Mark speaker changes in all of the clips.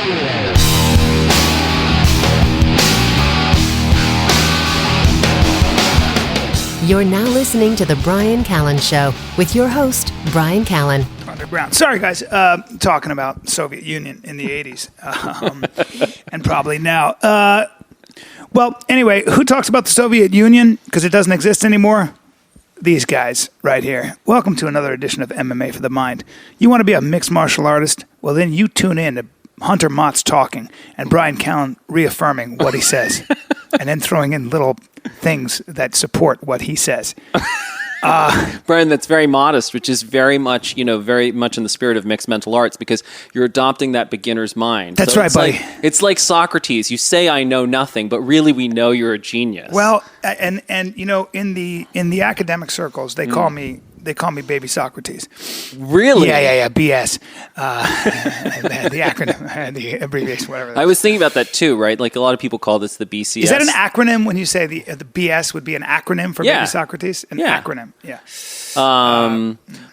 Speaker 1: You're now listening to The Bryan Callen Show with your host, Bryan Callen.
Speaker 2: Underground. Sorry, guys. Talking about Soviet Union in the 80s and probably now. Well, anyway, who talks about the Soviet Union? Because it doesn't exist anymore. These guys right here. Welcome to another edition of MMA for the Mind. You want to be a mixed martial artist? Well, then you tune in to Hunter Mott's talking and Bryan Callen reaffirming what he says and then throwing in little things that support what he says.
Speaker 3: Bryan, that's very modest, which is very much in the spirit of mixed mental arts, because you're adopting that beginner's mind.
Speaker 2: That's right, buddy.
Speaker 3: It's like Socrates. You say, I know nothing, but really we know you're a genius.
Speaker 2: Well, and in the academic circles, they call me Baby Socrates.
Speaker 3: Really?
Speaker 2: Yeah. BS. The acronym, the abbreviation, whatever.
Speaker 3: I was thinking about that too, right? Like a lot of people call this the BCS.
Speaker 2: Is that an acronym when you say the BS would be an acronym for Baby Socrates? An acronym, yeah.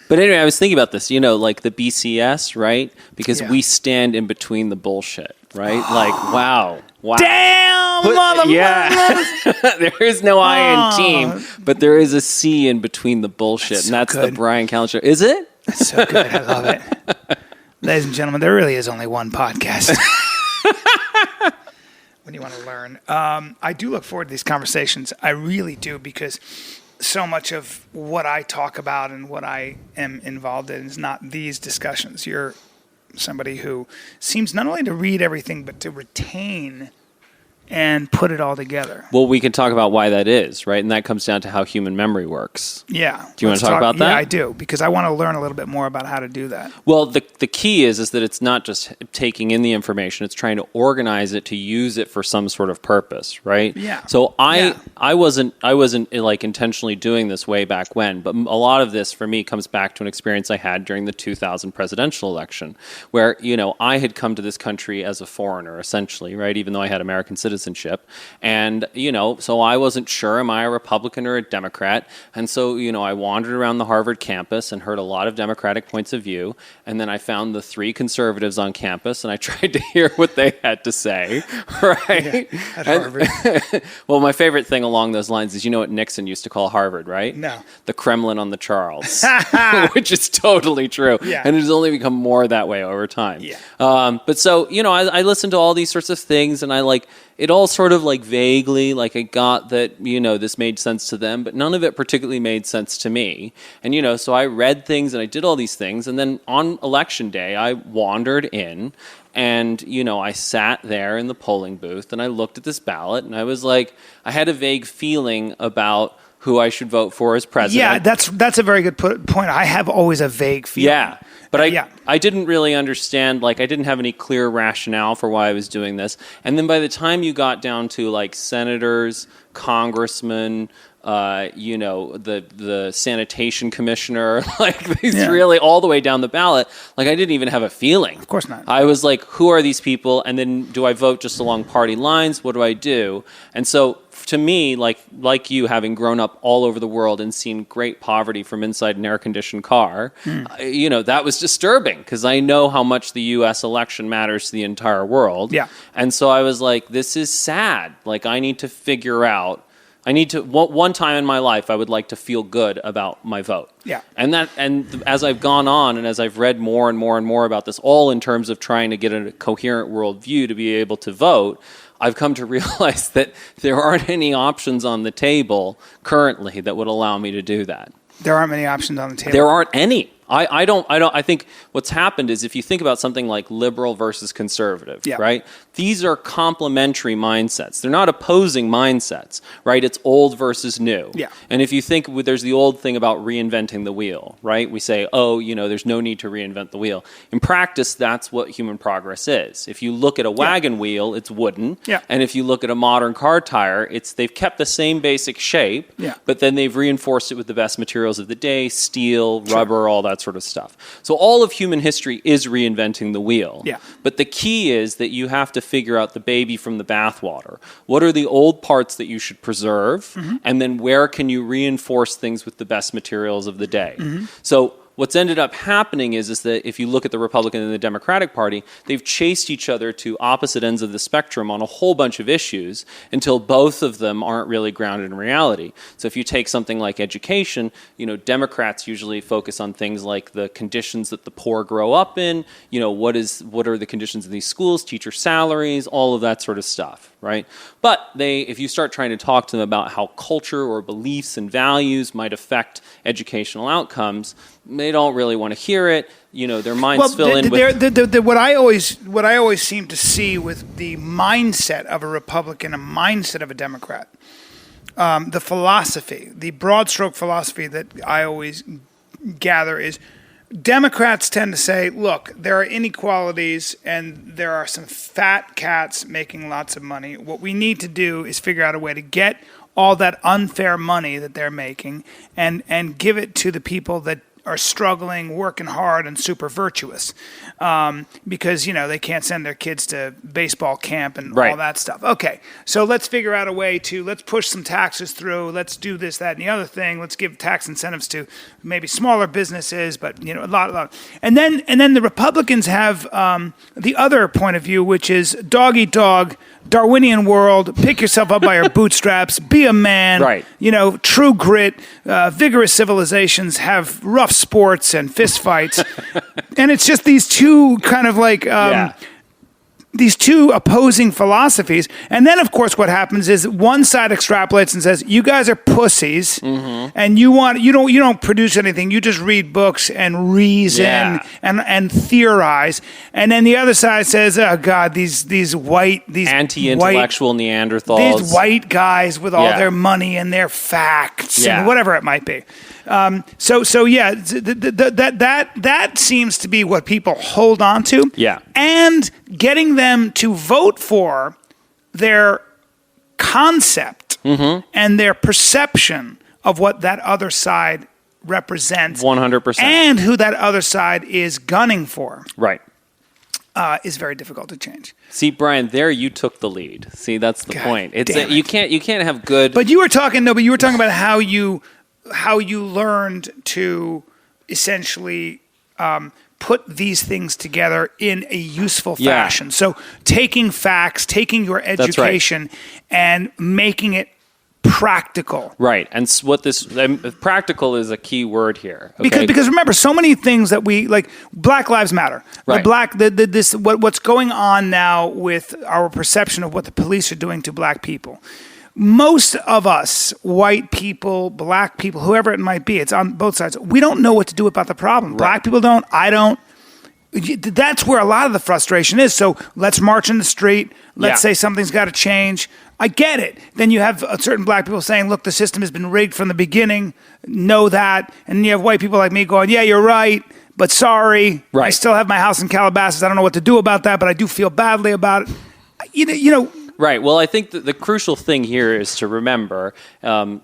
Speaker 3: But anyway, I was thinking about this, like the BCS, right? Because we stand in between the bullshit, right? Like, wow.
Speaker 2: Damn, motherfucker!
Speaker 3: Yeah. There is no I in team, but there is a C in between the bullshit, and that's
Speaker 2: good.
Speaker 3: the Bryan Callen Show. Is it?
Speaker 2: That's so good. I love it. Ladies and gentlemen, there really is only one podcast. When you want to learn. I do look forward to these conversations. I really do, because so much of what I talk about and what I am involved in is not these discussions. You're somebody who seems not only to read everything, but to retain and put it all together.
Speaker 3: Well, we can talk about why that is, right? And that comes down to how human memory works.
Speaker 2: Yeah.
Speaker 3: Do you want to talk about that?
Speaker 2: Yeah, I do, because I want to learn a little bit more about how to do that.
Speaker 3: Well, the key is that it's not just taking in the information, it's trying to organize it to use it for some sort of purpose, right?
Speaker 2: Yeah.
Speaker 3: So I wasn't like intentionally doing this way back when, but a lot of this for me comes back to an experience I had during the 2000 presidential election, where, I had come to this country as a foreigner, essentially, right? Even though I had American citizenship. And, so I wasn't sure, am I a Republican or a Democrat? And so, I wandered around the Harvard campus and heard a lot of Democratic points of view. And then I found the 3 conservatives on campus and I tried to hear what they had to say, right?
Speaker 2: Yeah, at Harvard.
Speaker 3: Well, my favorite thing along those lines is, what Nixon used to call Harvard, right?
Speaker 2: No.
Speaker 3: The Kremlin on the Charles, which is totally true.
Speaker 2: Yeah.
Speaker 3: And it has only become more that way over time.
Speaker 2: Yeah.
Speaker 3: But so, I listened to all these sorts of things and it all sort of vaguely, I got that, this made sense to them, but none of it particularly made sense to me. And, so I read things and I did all these things. And then on election day, I wandered in and, I sat there in the polling booth and I looked at this ballot and I was like, I had a vague feeling about who I should vote for as president.
Speaker 2: Yeah, that's a very good point. I have always a vague feeling.
Speaker 3: Yeah. But I didn't really understand, I didn't have any clear rationale for why I was doing this. And then by the time you got down to senators, congressmen, the sanitation commissioner, really all the way down the ballot, I didn't even have a feeling.
Speaker 2: Of course not.
Speaker 3: I was like, who are these people? And then do I vote just along party lines? What do I do? And so to me, like you, having grown up all over the world and seen great poverty from inside an air-conditioned car, that was disturbing because I know how much the U.S. election matters to the entire world. Yeah. And so I was like, this is sad. I need to figure out. One time in my life, I would like to feel good about my vote. Yeah. And as I've gone on and as I've read more and more and more about this, all in terms of trying to get a coherent worldview to be able to vote, I've come to realize that there aren't any options on the table currently that would allow me to do that.
Speaker 2: There aren't many options on the table.
Speaker 3: There aren't any. I think what's happened is if you think about something like liberal versus conservative, right? These are complementary mindsets. They're not opposing mindsets, right? It's old versus new. Yeah. And if you think there's the old thing about reinventing the wheel, right? We say, there's no need to reinvent the wheel. In practice, that's what human progress is. If you look at a wagon wheel, it's wooden. Yeah. And if you look at a modern car tire, they've kept the same basic shape, but then they've reinforced it with the best materials of the day, steel, rubber, all that sort of stuff. So all of human history is reinventing the wheel. Yeah. But the key is that you have to figure out the baby from the bathwater. What are the old parts that you should preserve? Mm-hmm. And then where can you reinforce things with the best materials of the day? Mm-hmm. So what's ended up happening is that if you look at the Republican and the Democratic Party, they've chased each other to opposite ends of the spectrum on a whole bunch of issues until both of them aren't really grounded in reality. So if you take something like education, Democrats usually focus on things like the conditions that the poor grow up in, what are the conditions in these schools, teacher salaries, all of that sort of stuff, right? But if you start trying to talk to them about how culture or beliefs and values might affect educational outcomes, they don't really want to hear it. Their minds fill in with...
Speaker 2: What I always seem to see with the mindset of a Republican, a mindset of a Democrat, the philosophy, the broad stroke philosophy that I always gather is Democrats tend to say, look, there are inequalities and there are some fat cats making lots of money. What we need to do is figure out a way to get all that unfair money that they're making and give it to the people that are struggling, working hard, and super virtuous, because they can't send their kids to baseball camp and all that stuff. Okay, so let's figure out a way let's push some taxes through. Let's do this, that, and the other thing. Let's give tax incentives to maybe smaller businesses, but a lot. And then the Republicans have the other point of view, which is dog eat dog, Darwinian world. Pick yourself up by your bootstraps. Be a man.
Speaker 3: Right.
Speaker 2: True grit. Vigorous civilizations have rough sports and fist fights, and it's just these two kind of like these two opposing philosophies. And then, of course, what happens is one side extrapolates and says, "You guys are pussies, and you don't produce anything. You just read books and reason and theorize." And then the other side says, "Oh God, these
Speaker 3: anti-intellectual Neanderthals,
Speaker 2: these white guys with all their money and their facts, and whatever it might be." That seems to be what people hold on to.
Speaker 3: Yeah.
Speaker 2: And getting them to vote for their concept and their perception of what that other side represents.
Speaker 3: 100%.
Speaker 2: And who that other side is gunning for.
Speaker 3: Right.
Speaker 2: Is very difficult to change.
Speaker 3: See, Brian, there you took the lead. See, that's the point. You can't have good.
Speaker 2: But you were talking about how you learned to essentially put these things together in a useful fashion. Yeah. So taking facts, taking your education, and making it practical.
Speaker 3: Right. And what practical is a key word here. Okay?
Speaker 2: Because remember, so many things that we like, Black Lives Matter.
Speaker 3: Right.
Speaker 2: What's going on now with our perception of what the police are doing to black people. Most of us, white people, black people, whoever it might be, it's on both sides. We don't know what to do about the problem. Right. Black people don't. I don't. That's where a lot of the frustration is. So let's march in the street. Let's say something's got to change. I get it. Then you have certain black people saying, look, the system has been rigged from the beginning. Know that. And you have white people like me going, yeah, you're right, but sorry. Right. I still have my house in Calabasas. I don't know what to do about that, but I do feel badly about it. You know.
Speaker 3: Right. Well, I think the crucial thing here is to remember, and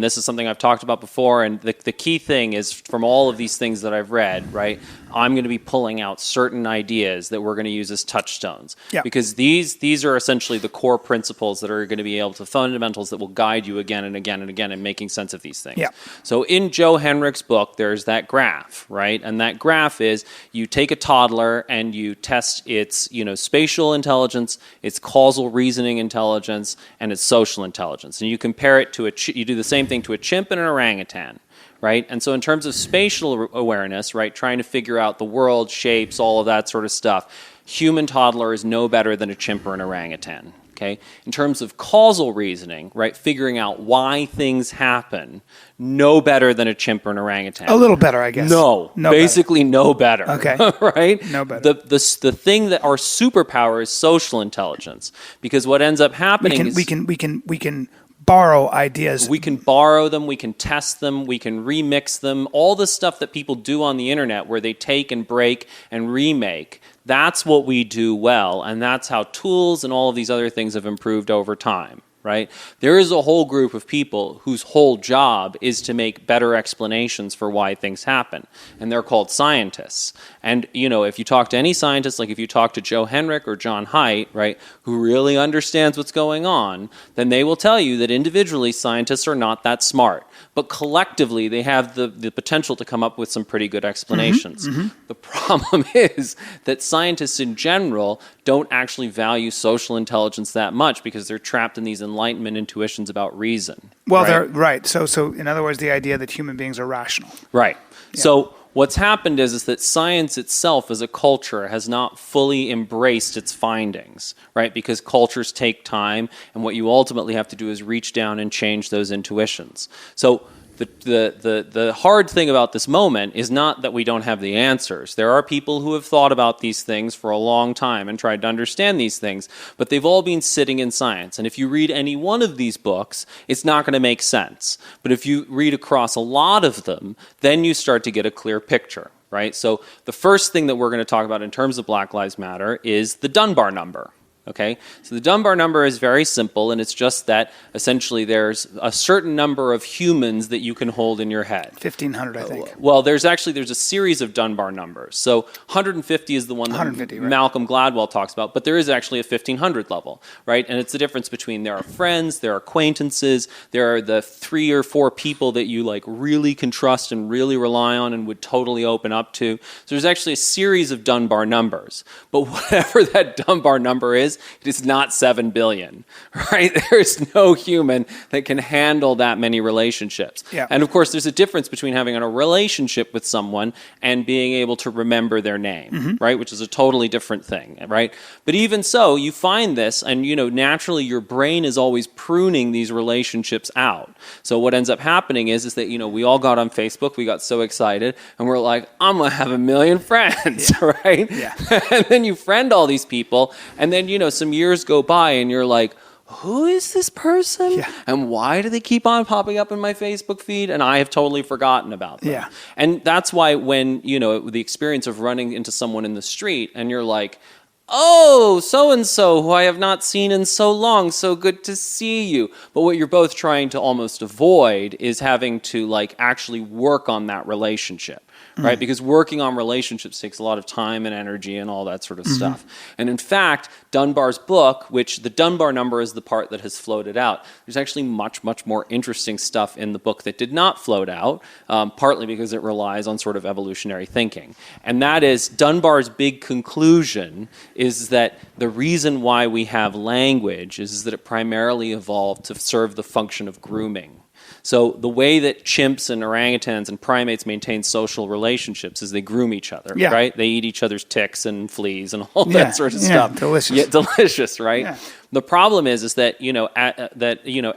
Speaker 3: this is something I've talked about before, and the key thing is from all of these things that I've read, right, I'm going to be pulling out certain ideas that we're going to use as touchstones. Yeah. Because these are essentially the core principles that are going to be able to, fundamentals that will guide you again and again and again in making sense of these things. Yeah. So in Joe Henrich's book, there's that graph, right? And that graph is you take a toddler and you test its, spatial intelligence, its causal reasoning intelligence, and its social intelligence. And you compare it to you do the same thing to a chimp and an orangutan. Right? And so in terms of spatial awareness, right, trying to figure out the world, shapes, all of that sort of stuff, human toddler is no better than a chimp or an orangutan. Okay? In terms of causal reasoning, right, figuring out why things happen, no better than a chimp or an orangutan.
Speaker 2: A little better, I guess.
Speaker 3: No basically better. No better.
Speaker 2: Okay.
Speaker 3: Right?
Speaker 2: No better.
Speaker 3: The thing that our superpower is social intelligence, because what ends up happening is
Speaker 2: we can borrow ideas.
Speaker 3: We can borrow them, we can test them, we can remix them. All the stuff that people do on the internet where they take and break and remake, that's what we do well, and that's how tools and all of these other things have improved over time. Right? There is a whole group of people whose whole job is to make better explanations for why things happen, and they're called scientists. And, if you talk to any scientist, like if you talk to Joe Henrich or John Haidt, right, who really understands what's going on, then they will tell you that individually scientists are not that smart. But collectively, they have the potential to come up with some pretty good explanations. The problem is that scientists in general don't actually value social intelligence that much because they're trapped in these Enlightenment intuitions about reason.
Speaker 2: Well, they're right. So in other words, the idea that human beings are rational.
Speaker 3: Right. Yeah. So what's happened is that science itself as a culture has not fully embraced its findings, right? Because cultures take time, and what you ultimately have to do is reach down and change those intuitions. So the hard thing about this moment is not that we don't have the answers. There are people who have thought about these things for a long time and tried to understand these things, but they've all been sitting in science. And if you read any one of these books, it's not going to make sense. But if you read across a lot of them, then you start to get a clear picture, right? So the first thing that we're going to talk about in terms of Black Lives Matter is the Dunbar number. Okay, so the Dunbar number is very simple, and it's just that essentially there's a certain number of humans that you can hold in your head.
Speaker 2: 1,500, I think.
Speaker 3: Well, there's a series of Dunbar numbers. So 150 is the one that Malcolm Gladwell talks about, but there is actually a 1,500 level, right? And it's the difference between there are friends, there are acquaintances, there are the 3 or 4 people that you like really can trust and really rely on and would totally open up to. So there's actually a series of Dunbar numbers. But whatever that Dunbar number is, it is not 7 billion, right? There is no human that can handle that many relationships.
Speaker 2: Yeah.
Speaker 3: And of course, there's a difference between having a relationship with someone and being able to remember their name, right? Which is a totally different thing, right? But even so, you find this, and naturally your brain is always pruning these relationships out. So what ends up happening is that, we all got on Facebook, we got so excited, and we're like, I'm going to have 1 million friends, right?
Speaker 2: Yeah.
Speaker 3: And then you friend all these people, and then, some years go by and you're like, who is this person?
Speaker 2: Yeah.
Speaker 3: And why do they keep on popping up in my Facebook feed? And I have totally forgotten about them.
Speaker 2: Yeah.
Speaker 3: And that's why when, the experience of running into someone in the street and you're like, oh, so-and-so, who I have not seen in so long, so good to see you. But what you're both trying to almost avoid is having to actually work on that relationship. Right? Because working on relationships takes a lot of time and energy and all that sort of stuff. And in fact, Dunbar's book, which the Dunbar number is the part that has floated out, there's actually much, much more interesting stuff in the book that did not float out, partly because it relies on sort of evolutionary thinking. And that is, Dunbar's big conclusion is that the reason why we have language is that it primarily evolved to serve the function of grooming. So the way that chimps and orangutans and primates maintain social relationships is they groom each other, right? They eat each other's ticks and fleas and all that sort of stuff.
Speaker 2: Delicious.
Speaker 3: Yeah, delicious, right?
Speaker 2: Yeah.
Speaker 3: The problem is that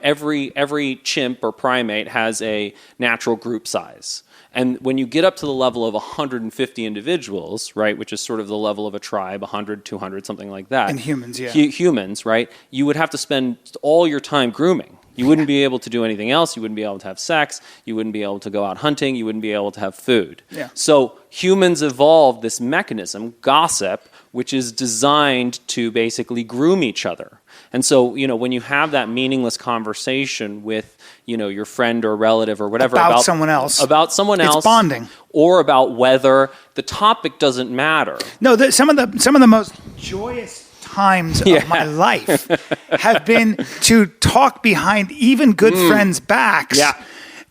Speaker 3: every chimp or primate has a natural group size. And when you get up to the level of 150 individuals, right, which is sort of the level of a tribe, 100, 200, something like that.
Speaker 2: And humans,
Speaker 3: humans, right? You would have to spend all your time grooming. You wouldn't be able to do anything else. You wouldn't be able to have sex. You wouldn't be able to go out hunting. You wouldn't be able to have food.
Speaker 2: Yeah.
Speaker 3: So humans evolved this mechanism, gossip, which is designed to basically groom each other. And so, when you have that meaningless conversation with, your friend or relative or whatever
Speaker 2: about someone else,
Speaker 3: it's
Speaker 2: bonding,
Speaker 3: or about whether the topic doesn't matter.
Speaker 2: No, some of the most joyous times of my life have been to talk behind even good friends' backs.
Speaker 3: Yeah.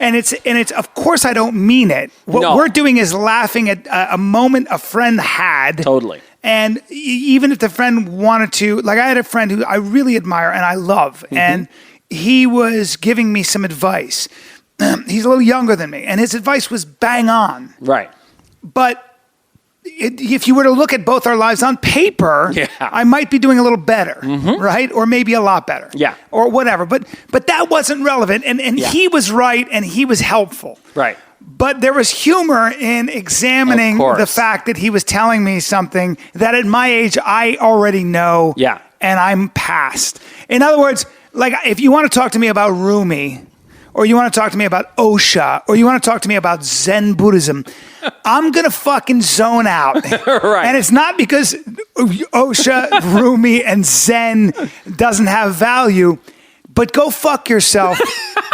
Speaker 2: And it's of course I don't mean it. What we're doing is laughing at a moment a friend had.
Speaker 3: Totally.
Speaker 2: And even if the friend wanted to, I had a friend who I really admire and I love, and he was giving me some advice. He's a little younger than me, and his advice was bang on.
Speaker 3: Right.
Speaker 2: But if you were to look at both our lives on paper, I might be doing a little better, right? Or maybe a lot better.
Speaker 3: Yeah.
Speaker 2: Or whatever. But that wasn't relevant. And he was right and he was helpful.
Speaker 3: Right.
Speaker 2: But there was humor in examining the fact that he was telling me something that at my age I already know.
Speaker 3: Yeah.
Speaker 2: And I'm past. In other words, if you want to talk to me about Rumi, or you want to talk to me about Osho, or you want to talk to me about Zen Buddhism, I'm going to fucking zone out.
Speaker 3: Right.
Speaker 2: And it's not because Osho, Rumi, and Zen doesn't have value, but go fuck yourself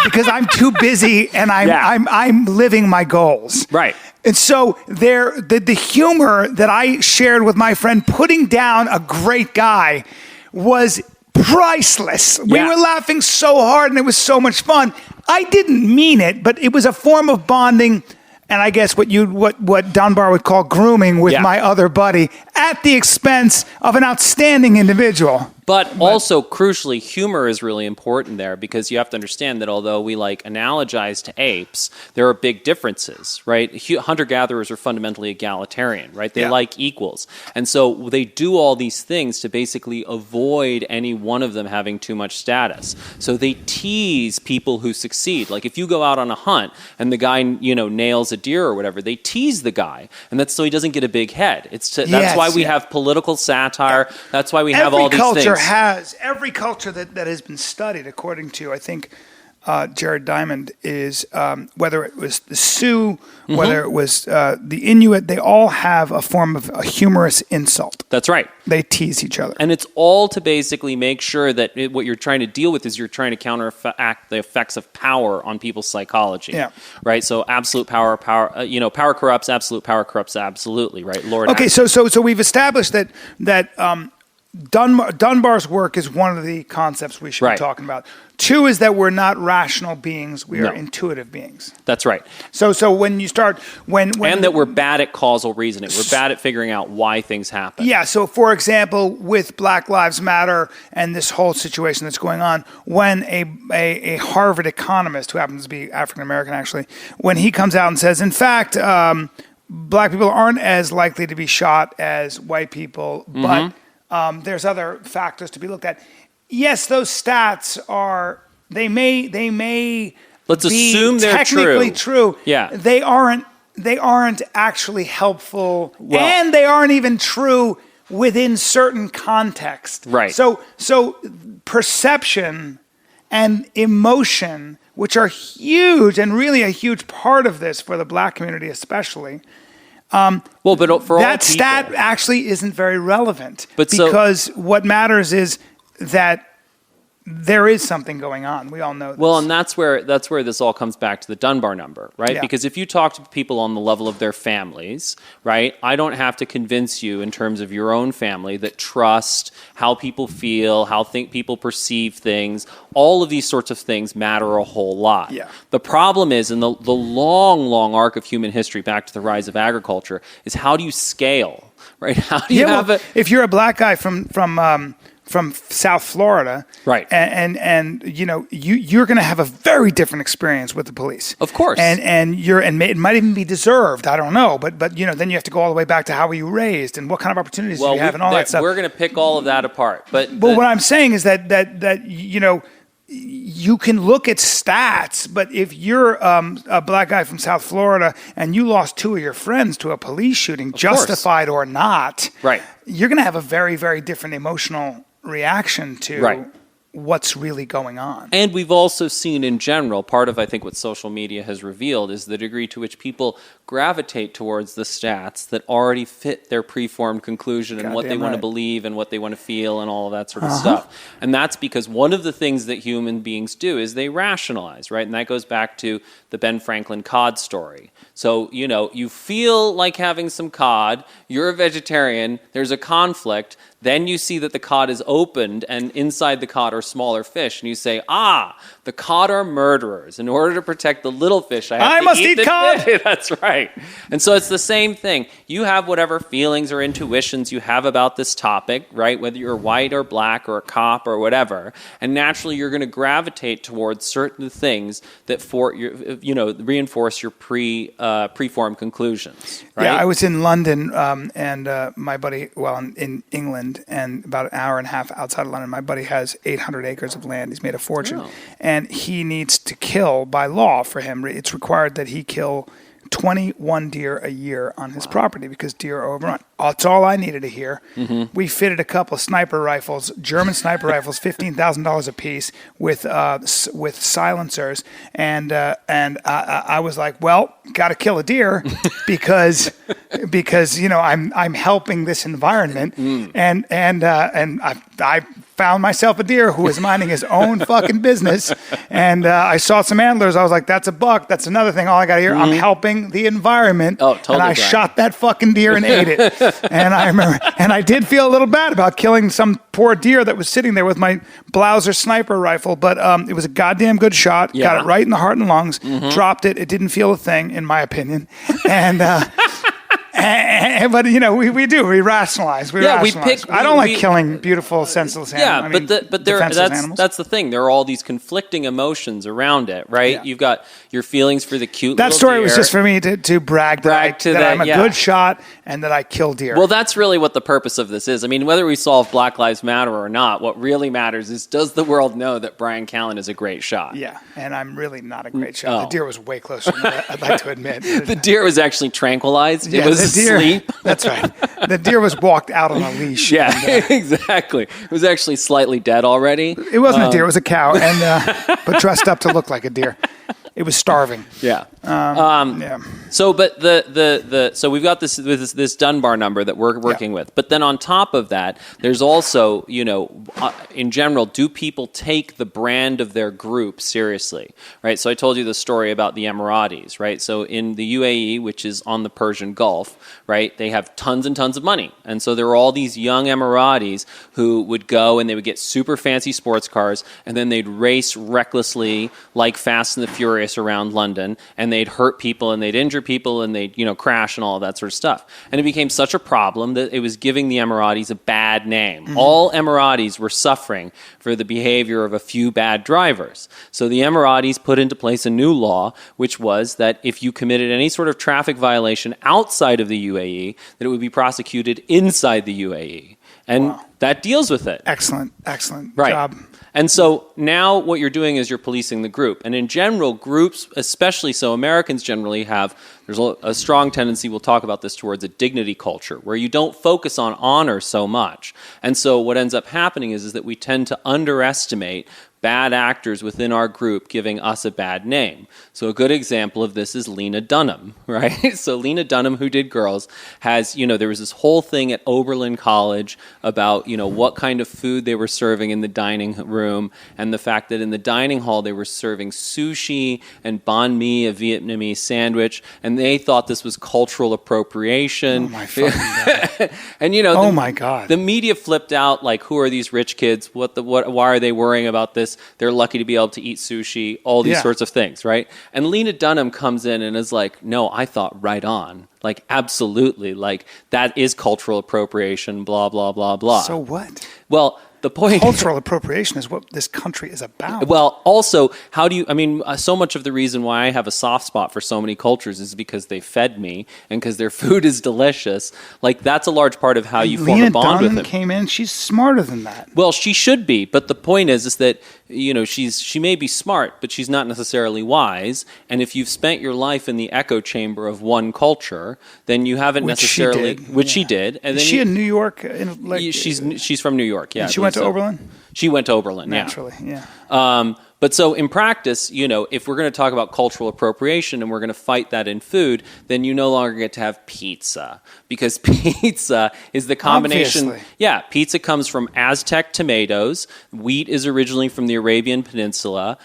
Speaker 2: because I'm too busy and I'm living my goals.
Speaker 3: Right.
Speaker 2: And so the humor that I shared with my friend, putting down a great guy, was priceless.
Speaker 3: Yeah.
Speaker 2: We were laughing so hard, and it was so much fun. I didn't mean it, but it was a form of bonding, and I guess what Dunbar would call grooming with my other buddy, at the expense of an outstanding individual.
Speaker 3: But also, crucially, humor is really important there, because you have to understand that although we analogize to apes, there are big differences, right? Hunter-gatherers are fundamentally egalitarian, right? They like equals. And so they do all these things to basically avoid any one of them having too much status. So they tease people who succeed. Like if you go out on a hunt and the guy, nails a deer or whatever, they tease the guy. And that's so he doesn't get a big head. That's why we have political satire. Yeah. That's why we have all these things.
Speaker 2: Every culture that has been studied, according to, I think, Jared Diamond, is whether it was the Sioux, whether it was the Inuit, they all have a form of a humorous insult.
Speaker 3: That's right.
Speaker 2: They tease each other.
Speaker 3: And it's all to basically make sure that what you're trying to deal with is you're trying to counteract the effects of power on people's psychology. Yeah. Right? So absolute power power corrupts, absolute power corrupts absolutely, right? Lord.
Speaker 2: Okay, so we've established that Dunbar's work is one of the concepts we should be talking about. 2 is that we're not rational beings; we are intuitive beings.
Speaker 3: That's right.
Speaker 2: So when you start and
Speaker 3: that we're bad at causal reasoning, we're bad at figuring out why things happen.
Speaker 2: Yeah. So for example, with Black Lives Matter and this whole situation that's going on, when a Harvard economist who happens to be African American, actually, when he comes out and says, in fact, black people aren't as likely to be shot as white people, but there's other factors to be looked at. Yes, those stats they may
Speaker 3: Let's
Speaker 2: be
Speaker 3: assume they're
Speaker 2: technically true.
Speaker 3: Yeah.
Speaker 2: They aren't actually helpful, and they aren't even true within certain context.
Speaker 3: Right.
Speaker 2: So perception and emotion, which are huge and really a huge part of this for the black community especially,
Speaker 3: but for
Speaker 2: that stat actually isn't very relevant, because what matters is that there is something going on. We all know this.
Speaker 3: Well, and that's where this all comes back to the Dunbar number, right? Yeah. Because if you talk to people on the level of their families, right, I don't have to convince you in terms of your own family that trust, how people feel, how people perceive things, all of these sorts of things matter a whole lot. Yeah. The problem is, in the long, long arc of human history, back to the rise of agriculture, is how do you scale, right? How do you
Speaker 2: if you're a black guy from South Florida,
Speaker 3: right,
Speaker 2: and you're going to have a very different experience with the police,
Speaker 3: of course,
Speaker 2: and it might even be deserved. I don't know, but then you have to go all the way back to how were you raised and what kind of opportunities do you have and all that stuff.
Speaker 3: We're going to pick all of that apart, but
Speaker 2: what I'm saying is that you can look at stats, but if you're a black guy from South Florida and you lost 2 of your friends to a police shooting, justified or not,
Speaker 3: right,
Speaker 2: you're going to have a very, very different emotional reaction to what's really going on.
Speaker 3: And we've also seen in general, part of I think what social media has revealed is the degree to which people gravitate towards the stats that already fit their preformed conclusion and what they want to believe and what they want to feel and all of that sort of stuff. And that's because one of the things that human beings do is they rationalize, right? And that goes back to the Ben Franklin cod story. So, you feel like having some cod, you're a vegetarian, there's a conflict, then you see that the cod is opened and inside the cod are smaller fish, and you say, the cod are murderers. In order to protect the little fish, I must eat the cod. Fish. That's right. And so it's the same thing. You have whatever feelings or intuitions you have about this topic, right? Whether you're white or black or a cop or whatever, and naturally you're going to gravitate towards certain things that reinforce your preformed conclusions. Right?
Speaker 2: Yeah, I was in London and my buddy, in England, and about an hour and a half outside of London, my buddy has 800 acres of land. He's made a fortune. Oh. And he needs to kill, by law for him, it's required that he kill 21 deer a year on his property because deer are overrun. That's all I needed to hear. Mm-hmm. We fitted a couple of sniper rifles, German sniper rifles, $15,000 a piece with silencers, and I was like, well, got to kill a deer because I'm helping this environment, and I found myself a deer who was minding his own fucking business. And I saw some antlers. I was like, that's a buck. That's another thing. All I got to hear, I'm helping the environment.
Speaker 3: Oh, totally.
Speaker 2: And I shot that fucking deer and ate it. And I remember, and I did feel a little bad about killing some poor deer that was sitting there with my Blauser sniper rifle. But it was a goddamn good shot.
Speaker 3: Yeah.
Speaker 2: Got it right in the heart and lungs. Dropped it. It didn't feel a thing, in my opinion. And but we rationalize. We rationalize. I don't like killing beautiful, senseless animals.
Speaker 3: That's the thing. There are all these conflicting emotions around it, right?
Speaker 2: Yeah.
Speaker 3: You've got your feelings for the cute.
Speaker 2: That
Speaker 3: little
Speaker 2: story
Speaker 3: deer.
Speaker 2: was just for me to brag that I'm a good shot and that I kill deer.
Speaker 3: Well, that's really what the purpose of this is. I mean, whether we solve Black Lives Matter or not, what really matters is, does the world know that Bryan Callen is a great shot?
Speaker 2: Yeah, and I'm really not a great shot. The deer was way closer than I'd like to admit.
Speaker 3: The deer was actually tranquilized.
Speaker 2: Yeah,
Speaker 3: it was asleep.
Speaker 2: That's right. The deer was walked out on a leash.
Speaker 3: Yeah, exactly. It was actually slightly dead already.
Speaker 2: It wasn't a deer. It was a cow, and but dressed up to look like a deer. It was starving.
Speaker 3: Yeah.
Speaker 2: Yeah.
Speaker 3: So, but so we've got this Dunbar number that we're working with. But then on top of that, there's also, in general, do people take the brand of their group seriously, right? So I told you the story about the Emiratis, right? So in the UAE, which is on the Persian Gulf, right, they have tons and tons of money. And so there were all these young Emiratis who would go and they would get super fancy sports cars, and then they'd race recklessly like Fast and the Furious around London, and they'd hurt people and they'd injure people and they'd crash and all of that sort of stuff. And it became such a problem that it was giving the Emiratis a bad name. All Emiratis were suffering for the behavior of a few bad drivers. So the Emiratis put into place a new law, which was that if you committed any sort of traffic violation outside of the UAE, that it would be prosecuted inside the UAE. And that deals with it.
Speaker 2: Excellent
Speaker 3: right.
Speaker 2: job.
Speaker 3: And so now what you're doing is you're policing the group. And in general, groups, especially so Americans generally there's a strong tendency, we'll talk about this, towards a dignity culture where you don't focus on honor so much. And so what ends up happening is that we tend to underestimate bad actors within our group giving us a bad name. So a good example of this is Lena Dunham, right? So Lena Dunham, who did Girls, has, there was this whole thing at Oberlin College about, what kind of food they were serving in the dining room, and the fact that in the dining hall they were serving sushi and banh mi, a Vietnamese sandwich, and they thought this was cultural appropriation.
Speaker 2: Oh my fucking God.
Speaker 3: And
Speaker 2: oh my God.
Speaker 3: The media flipped out, like, who are these rich kids? Why are they worrying about this? They're lucky to be able to eat sushi, all these sorts of things, right? And Lena Dunham comes in and is like, no, I thought right on. Like, absolutely. Like, that is cultural appropriation, blah, blah, blah, blah.
Speaker 2: So what?
Speaker 3: Well, the point...
Speaker 2: Cultural appropriation is what this country is about.
Speaker 3: Well, also, so much of the reason why I have a soft spot for so many cultures is because they fed me and because their food is delicious. Like, that's a large part of how you form a bond with them.
Speaker 2: Lena Dunham came in, she's smarter than that.
Speaker 3: Well, she should be, but the point is that, she may be smart, but she's not necessarily wise. And if you've spent your life in the echo chamber of one culture, then you haven't necessarily... Which she did. And
Speaker 2: is she in New York?
Speaker 3: She's from New York, yeah.
Speaker 2: She went to Oberlin?
Speaker 3: She went to Oberlin,
Speaker 2: Naturally, yeah.
Speaker 3: But so in practice, if we're going to talk about cultural appropriation and we're going to fight that in food, then you no longer get to have pizza, because pizza is the combination.
Speaker 2: Obviously.
Speaker 3: Yeah, pizza comes from Aztec tomatoes. Wheat is originally from the Arabian Peninsula.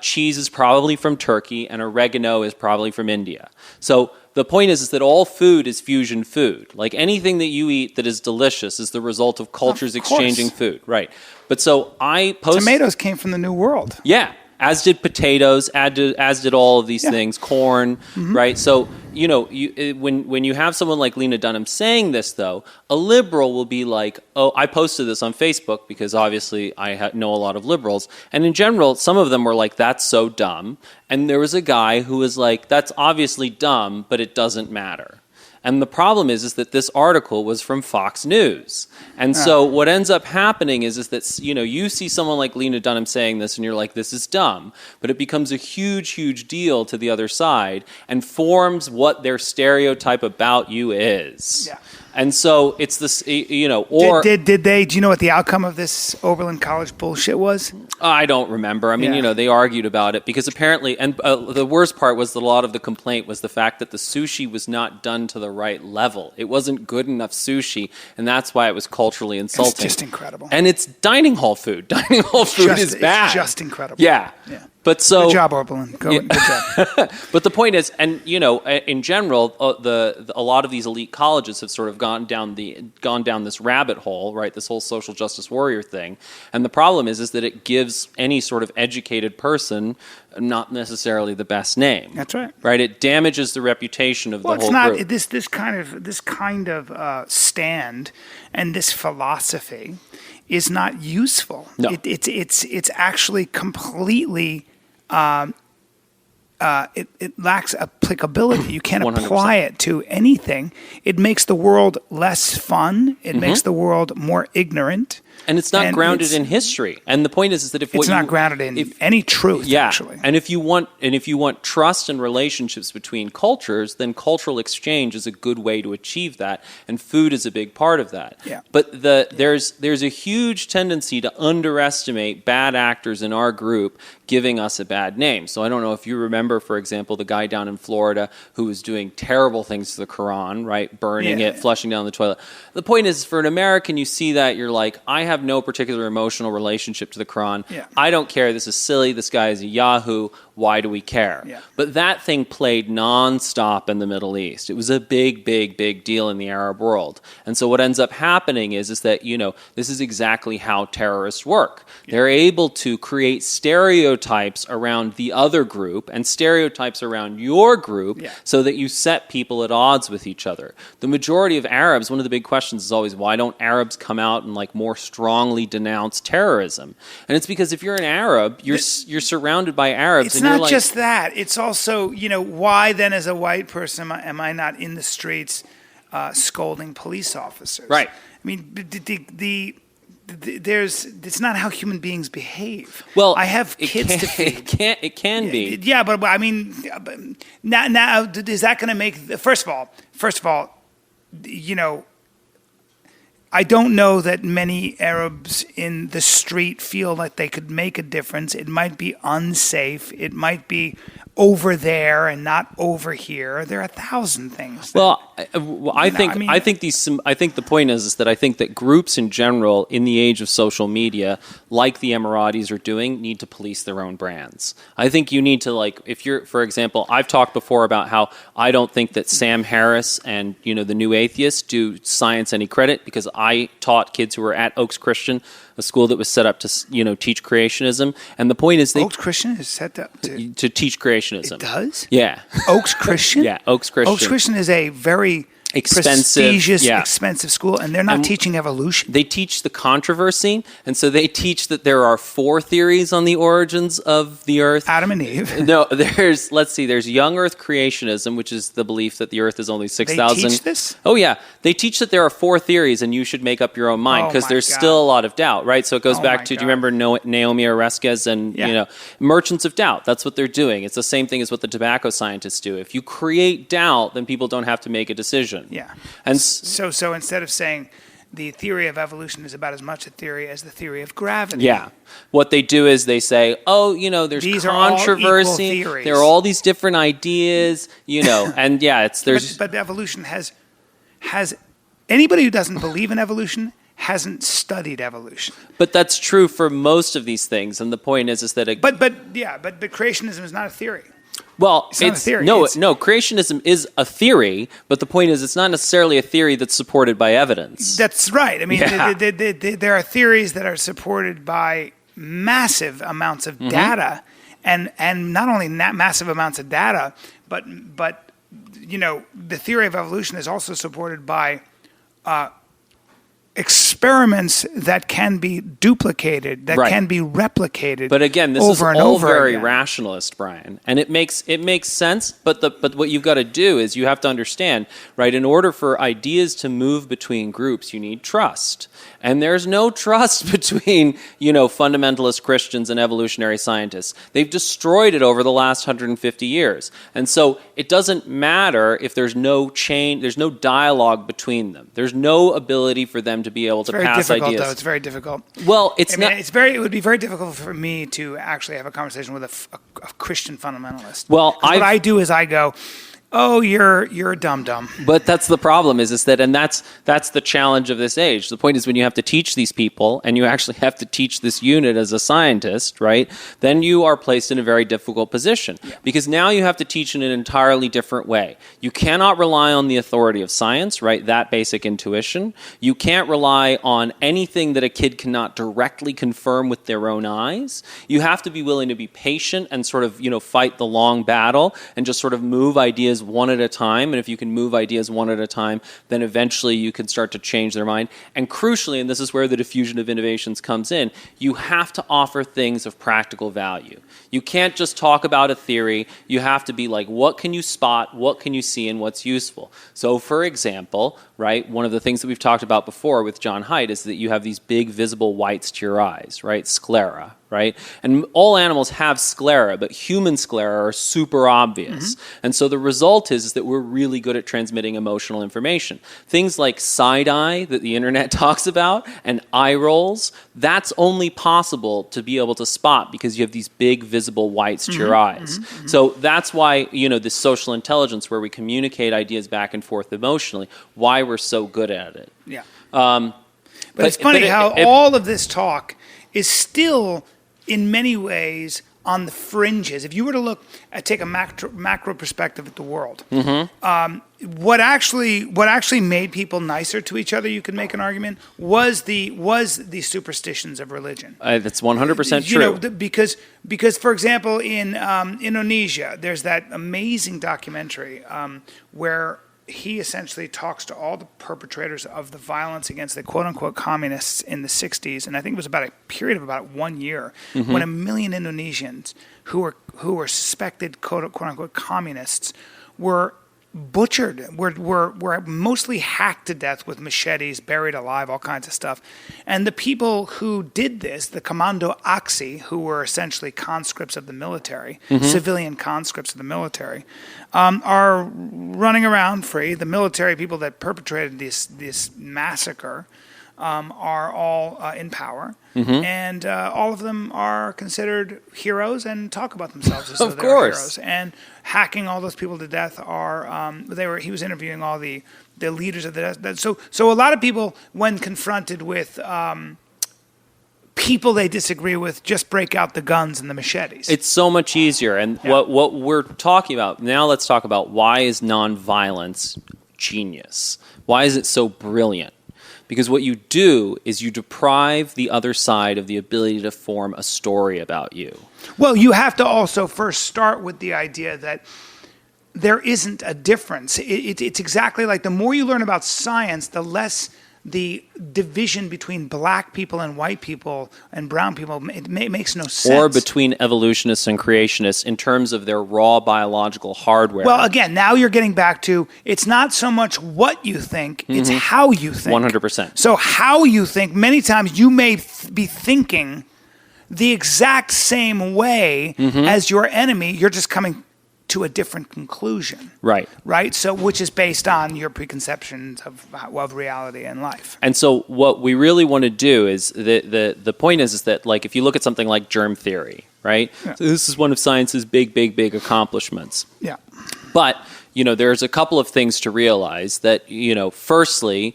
Speaker 3: Cheese is probably from Turkey, and oregano is probably from India. So the point is that all food is fusion food. Like, anything that you eat that is delicious is the result of cultures exchanging food, right? But so
Speaker 2: tomatoes came from the New World.
Speaker 3: Yeah, as did potatoes, as did all of these things, corn, right? So, when you have someone like Lena Dunham saying this, though, a liberal will be like, oh, I posted this on Facebook because obviously I know a lot of liberals. And in general, some of them were like, that's so dumb. And there was a guy who was like, that's obviously dumb, but it doesn't matter. And the problem is that this article was from Fox News. And so what ends up happening is that, you see someone like Lena Dunham saying this and you're like, this is dumb. But it becomes a huge, huge deal to the other side and forms what their stereotype about you is.
Speaker 2: Yeah.
Speaker 3: And so it's this, or
Speaker 2: did they? Do you know what the outcome of this Oberlin College bullshit was?
Speaker 3: I don't remember. I mean, they argued about it because apparently, and the worst part was that a lot of the complaint was the fact that the sushi was not done to the right level. It wasn't good enough sushi, and that's why it was culturally insulting.
Speaker 2: It's just incredible.
Speaker 3: And it's dining hall food. Dining hall food is bad.
Speaker 2: It's just incredible.
Speaker 3: Yeah. But so
Speaker 2: good job, Oberlin. Good job.
Speaker 3: But the point is, and in general, a lot of these elite colleges have sort of gone down this rabbit hole, right? This whole social justice warrior thing, and the problem is that it gives any sort of educated person not necessarily the best name.
Speaker 2: That's right.
Speaker 3: Right? It damages the reputation of the whole
Speaker 2: it's not
Speaker 3: group.
Speaker 2: this kind of stand and this philosophy is not useful.
Speaker 3: No.
Speaker 2: It's actually completely. It lacks applicability. You can't
Speaker 3: 100%.
Speaker 2: apply it to anything. It makes the world less fun. It makes the world more ignorant.
Speaker 3: And it's not grounded in history. And the point is that if
Speaker 2: it's not grounded in any truth, actually.
Speaker 3: And if you want trust and relationships between cultures, then cultural exchange is a good way to achieve that, and food is a big part of that.
Speaker 2: Yeah.
Speaker 3: But there's a huge tendency to underestimate bad actors in our group giving us a bad name. So I don't know if you remember, for example, the guy down in Florida who was doing terrible things to the Quran, right? Burning it, flushing down the toilet. The point is, for an American, you see that, you're like, I have no particular emotional relationship to the Quran.
Speaker 2: Yeah.
Speaker 3: I don't care. This is silly. This guy is a Yahoo. Why do we care?
Speaker 2: Yeah.
Speaker 3: But that thing played nonstop in the Middle East. It was a big, big, big deal in the Arab world. And so what ends up happening is that, this is exactly how terrorists work. Yeah. They're able to create stereotypes around the other group and stereotypes around your group so that you set people at odds with each other. The majority of Arabs, one of the big questions is always, why don't Arabs come out and more strongly denounce terrorism? And it's because if you're an Arab, you're surrounded by Arabs.
Speaker 2: It's not just that. It's also, why then as a white person am I not in the streets scolding police officers?
Speaker 3: Right.
Speaker 2: I mean, it's not how human beings behave.
Speaker 3: Well,
Speaker 2: I have kids to feed.
Speaker 3: It can be.
Speaker 2: Yeah, but I mean, now is that going to make? First of all, I don't know that many Arabs in the street feel like they could make a difference. It might be unsafe. It might be over there and not over here. There are 1,000 things.
Speaker 3: I think the point is that I think that groups in general, in the age of social media, like the Emiratis are doing, need to police their own brands. I think you need to, if you're, for example, I've talked before about how I don't think that Sam Harris and the New Atheists do science any credit, because I taught kids who were at Oaks Christian, a school that was set up to teach creationism, and the point is
Speaker 2: Oaks Christian is set up
Speaker 3: to teach creationism.
Speaker 2: It does?
Speaker 3: Yeah.
Speaker 2: Oaks Christian?
Speaker 3: Yeah, Oaks Christian.
Speaker 2: Oaks Christian is a very prestigious, expensive school, and they're not teaching evolution.
Speaker 3: They teach the controversy, and so they teach that there are 4 theories on the origins of the Earth.
Speaker 2: Adam and Eve.
Speaker 3: No, there's young Earth creationism, which is the belief that the Earth is only 6,000.
Speaker 2: They teach this?
Speaker 3: Oh, yeah. They teach that there are 4 theories, and you should make up your own mind, because there's still a lot of doubt, right? So it goes back to, do you remember Naomi Oreskes and Merchants of Doubt? That's what they're doing. It's the same thing as what the tobacco scientists do. If you create doubt, then people don't have to make a decision.
Speaker 2: Yeah.
Speaker 3: And
Speaker 2: so instead of saying the theory of evolution is about as much a theory as the theory of gravity.
Speaker 3: Yeah. What they do is they say, there's
Speaker 2: these
Speaker 3: controversy. There are all these different ideas, and
Speaker 2: But evolution has anybody who doesn't believe in evolution hasn't studied evolution.
Speaker 3: But that's true for most of these things, and the point is that
Speaker 2: But creationism is not a theory.
Speaker 3: Well,
Speaker 2: it's not a theory.
Speaker 3: No, creationism is a theory, but the point is it's not necessarily a theory that's supported by evidence.
Speaker 2: That's right. I mean, there are theories that are supported by massive amounts of data, and not only massive amounts of data, but the theory of evolution is also supported by experiments that can be duplicated, that
Speaker 3: Right.
Speaker 2: can be replicated.
Speaker 3: But again, this is
Speaker 2: over and
Speaker 3: all
Speaker 2: over
Speaker 3: very
Speaker 2: again.
Speaker 3: rationalist, Brian, and it makes sense. But what you've got to do is you have to understand, right? In order for ideas to move between groups, you need trust, and there's no trust between fundamentalist Christians and evolutionary scientists. They've destroyed it over the last 150 years, and so it doesn't matter if there's no chain, there's no dialogue between them. There's no ability for them to be able to pass ideas.
Speaker 2: Though. It's very difficult.
Speaker 3: Well, it's not.
Speaker 2: It would be very difficult for me to actually have a conversation with a Christian fundamentalist.
Speaker 3: Well,
Speaker 2: what I do is I go, "Oh, you're a dum-dum."
Speaker 3: But that's the problem is that, and that's the challenge of this age. The point is when you have to teach these people, and you actually have to teach this unit as a scientist, right? Then you are placed in a very difficult position because now you have to teach in an entirely different way. You cannot rely on the authority of science, right? That basic intuition. You can't rely on anything that a kid cannot directly confirm with their own eyes. You have to be willing to be patient and sort of, fight the long battle and just sort of move ideas one at a time. And if you can move ideas one at a time, then eventually you can start to change their mind. And crucially, and this is where the diffusion of innovations comes in, you have to offer things of practical value. You can't just talk about a theory. You have to be like, what can you spot? What can you see? And what's useful? So, for example, right, one of the things that we've talked about before with John Haidt is that you have these big visible whites to your eyes, right? Sclera. Right? And all animals have sclera, but human sclera are super obvious. Mm-hmm. And so the result is that we're really good at transmitting emotional information. Things like side-eye that the internet talks about and eye rolls, that's only possible to be able to spot because you have these big visible whites to your eyes. Mm-hmm. So that's why, this social intelligence where we communicate ideas back and forth emotionally, why we're so good at it.
Speaker 2: Yeah. But it's funny how all of this talk is still in many ways on the fringes. If you were to take a macro perspective at the world, mm-hmm. What actually made people nicer to each other, you could make an argument, was the superstitions of religion.
Speaker 3: That's 100% true.
Speaker 2: Because for example, in Indonesia, there's that amazing documentary where he essentially talks to all the perpetrators of the violence against the quote-unquote communists in the 60s, and I think it was about a period of about 1 year, mm-hmm. when 1 million Indonesians who were suspected quote-unquote communists were butchered, were mostly hacked to death with machetes, buried alive, all kinds of stuff. And the people who did this, the Commando Aksi, who were essentially conscripts of the military, mm-hmm. civilian conscripts of the military, are running around free. The military people that perpetrated this massacre are all in power, mm-hmm. and all of them are considered heroes and talk about themselves as though they're heroes. And hacking all those people to death he was interviewing all the leaders of the death. So a lot of people, when confronted with people they disagree with, just break out the guns and the machetes.
Speaker 3: It's so much easier. And what we're talking about now, let's talk about why is nonviolence genius? Why is it so brilliant? Because what you do is you deprive the other side of the ability to form a story about you.
Speaker 2: Well, you have to also first start with the idea that there isn't a difference. It's exactly like the more you learn about science, the less the division between black people and white people and brown people, it makes no sense.
Speaker 3: Or between evolutionists and creationists in terms of their raw biological hardware.
Speaker 2: Well, again, now you're getting back to, it's not so much what you think, mm-hmm. it's how you think.
Speaker 3: 100%.
Speaker 2: So how you think, many times you may be thinking the exact same way mm-hmm. as your enemy, you're just coming to a different conclusion. Right? So, which is based on your preconceptions of reality and life.
Speaker 3: And so what we really want to do is, the point is that, like, if you look at something like germ theory, right? Yeah. So this is one of science's big accomplishments.
Speaker 2: Yeah.
Speaker 3: But, there's a couple of things to realize that, firstly,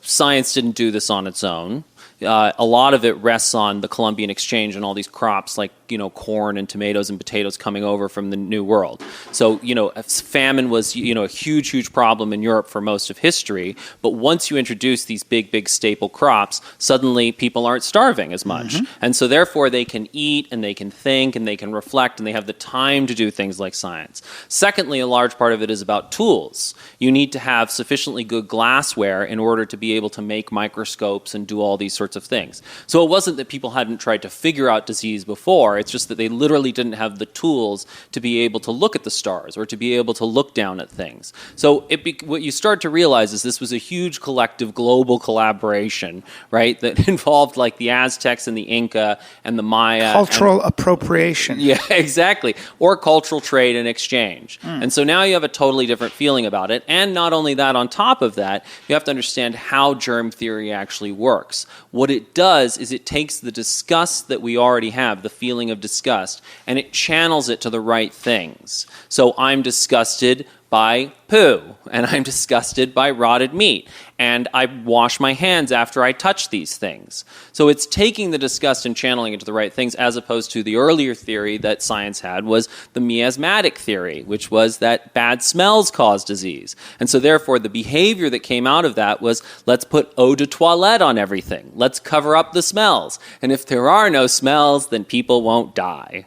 Speaker 3: science didn't do this on its own. A lot of it rests on the Columbian Exchange and all these crops, like, corn and tomatoes and potatoes coming over from the New World. So, famine was, a huge problem in Europe for most of history. But once you introduce these big staple crops, suddenly people aren't starving as much. And so therefore they can eat and they can think and they can reflect and they have the time to do things like science. Secondly, a large part of it is about tools. You need to have sufficiently good glassware in order to be able to make microscopes and do all these sorts of things. So it wasn't that people hadn't tried to figure out disease before, it's just that they literally didn't have the tools to be able to look at the stars or to be able to look down at things. So what you start to realize is this was a huge collective global collaboration, right, that involved like the Aztecs and the Inca and the Maya.
Speaker 2: Cultural appropriation.
Speaker 3: Yeah, exactly. Or cultural trade and exchange. And so now you have a totally different feeling about it. And not only that, on top of that, you have to understand how germ theory actually works. What it does is it takes the disgust that we already have, the feeling of disgust, and it channels it to the right things. So I'm disgusted by poo, and I'm disgusted by rotted meat, and I wash my hands after I touch these things. So it's taking the disgust and channeling it to the right things, as opposed to the earlier theory that science had was the miasmatic theory, which was that bad smells cause disease. And so therefore the behavior that came out of that was, let's put eau de toilette on everything. Let's cover up the smells. And if there are no smells, then people won't die.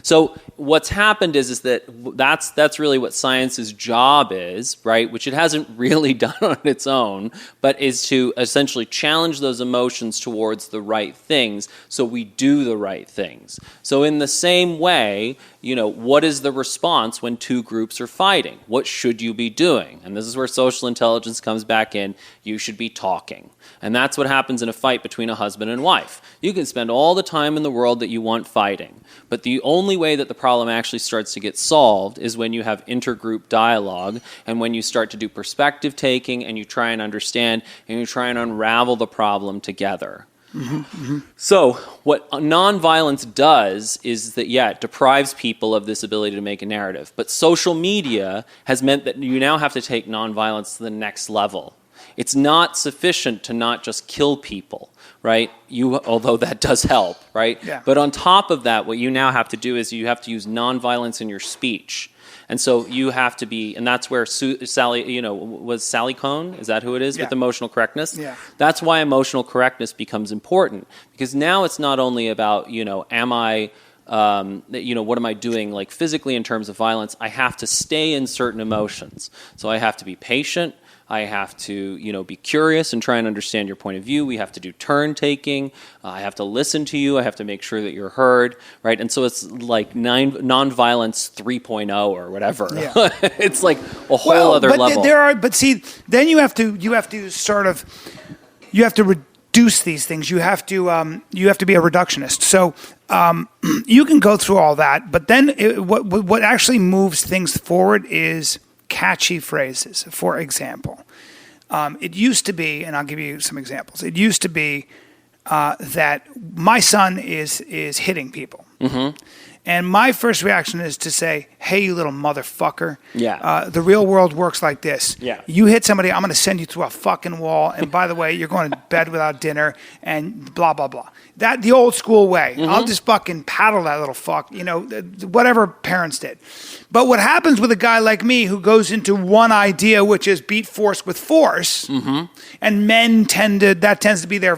Speaker 3: So what's happened is that that's really what science's job is, right? Which it hasn't really done on its own, but is to essentially challenge those emotions towards the right things so we do the right things. So in the same way, what is the response when two groups are fighting? What should you be doing? And this is where social intelligence comes back in. You should be talking. And that's what happens in a fight between a husband and wife. You can spend all the time in the world that you want fighting, but the only way that the problem actually starts to get solved is when you have intergroup dialogue and when you start to do perspective taking and you try and understand and you try and unravel the problem together. So what nonviolence does is that, it deprives people of this ability to make a narrative. But social media has meant that you now have to take nonviolence to the next level. It's not sufficient to not just kill people, right? Although that does help, right?
Speaker 2: Yeah.
Speaker 3: But on top of that, what you now have to do is you have to use nonviolence in your speech. And so you have to be, and that's where Sally, was Sally Kohn? Is that who it is with emotional correctness?
Speaker 2: Yeah.
Speaker 3: That's why emotional correctness becomes important, because now it's not only about, am I, what am I doing like physically in terms of violence? I have to stay in certain emotions. So I have to be patient. I have to, be curious and try and understand your point of view. We have to do turn taking. I have to listen to you. I have to make sure that you're heard, right? And so it's like nonviolence 3.0 or whatever. Yeah. It's like a whole other level.
Speaker 2: Then you have to reduce these things. You have to be a reductionist. So you can go through all that, but then what actually moves things forward is catchy phrases. For example, it used to be, and I'll give you some examples. It used to be that my son is hitting people, and my first reaction is to say, "Hey, you little motherfucker!
Speaker 3: Yeah,
Speaker 2: the real world works like this.
Speaker 3: Yeah,
Speaker 2: you hit somebody, I'm going to send you through a fucking wall. And by the way, you're going to bed without dinner, and blah blah blah. That the old school way. I'll just fucking paddle that little fuck. Whatever parents did." But what happens with a guy like me who goes into one idea, which is beat force with force, and men tends to be their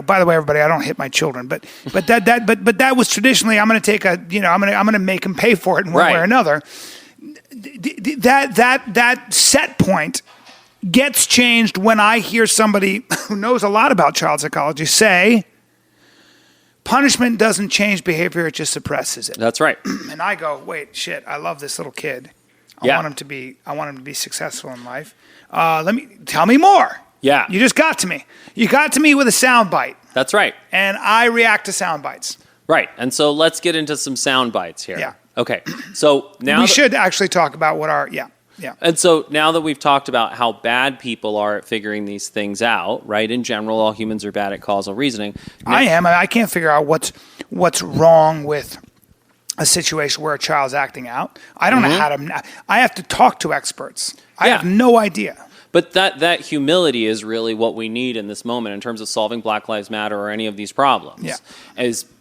Speaker 2: by the way, everybody, I don't hit my children, but that was traditionally, I'm going to take I'm going to make them pay for it in one way or another. That set point gets changed when I hear somebody who knows a lot about child psychology say, punishment doesn't change behavior, it just suppresses it.
Speaker 3: That's right.
Speaker 2: And I go, wait, shit, I love this little kid. I want him to be successful in life. Tell me more.
Speaker 3: Yeah.
Speaker 2: You just got to me. You got to me with a sound bite.
Speaker 3: That's right.
Speaker 2: And I react to sound bites.
Speaker 3: Right. And so let's get into some sound bites here.
Speaker 2: Yeah.
Speaker 3: Okay. So now
Speaker 2: we should actually talk about what our Yeah.
Speaker 3: And so now that we've talked about how bad people are at figuring these things out, right? In general, all humans are bad at causal reasoning.
Speaker 2: I can't figure out what's wrong with a situation where a child's acting out. I don't know how to. I have to talk to experts. I have no idea.
Speaker 3: But that humility is really what we need in this moment in terms of solving Black Lives Matter or any of these problems.
Speaker 2: Yeah.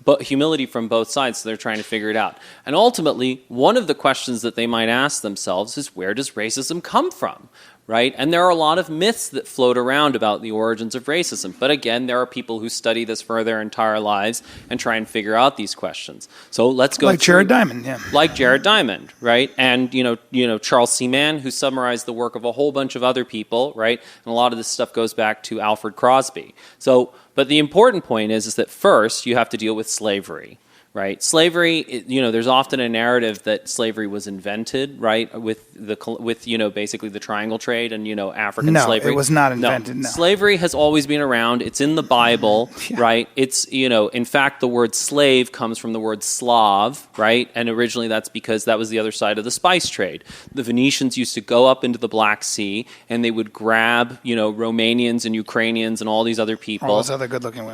Speaker 3: But humility from both sides, so they're trying to figure it out. And ultimately, one of the questions that they might ask themselves is, where does racism come from? Right? And there are a lot of myths that float around about the origins of racism. But again, there are people who study this for their entire lives and try and figure out these questions. So let's go
Speaker 2: like Jared Diamond, yeah.
Speaker 3: Like Jared Diamond, right? And you know Charles C. Mann, who summarized the work of a whole bunch of other people, right? And a lot of this stuff goes back to Alfred Crosby. So, but the important point is that first you have to deal with slavery. Right, slavery. There's often a narrative that slavery was invented, right, with basically the triangle trade and African slavery.
Speaker 2: No, it was not invented. No.
Speaker 3: Slavery has always been around. It's in the Bible, right? It's in fact, the word slave comes from the word Slav, right? And originally that's because that was the other side of the spice trade. The Venetians used to go up into the Black Sea and they would grab Romanians and Ukrainians and all these other people,
Speaker 2: all those other good-looking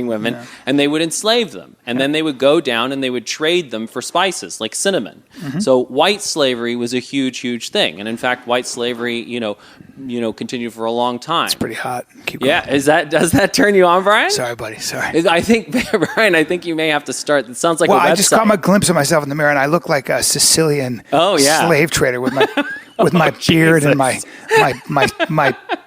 Speaker 2: women,
Speaker 3: and they would enslave them, and then they would go down and they would trade them for spices like cinnamon. Mm-hmm. So white slavery was a huge thing, and in fact, white slavery, continued for a long time.
Speaker 2: It's pretty hot. Keep going.
Speaker 3: Yeah, does that turn you on, Brian?
Speaker 2: Sorry, buddy. Sorry.
Speaker 3: I think Brian, you may have to start. It sounds like
Speaker 2: I just got my glimpse of myself in the mirror, and I look like a Sicilian slave trader with my my beard and my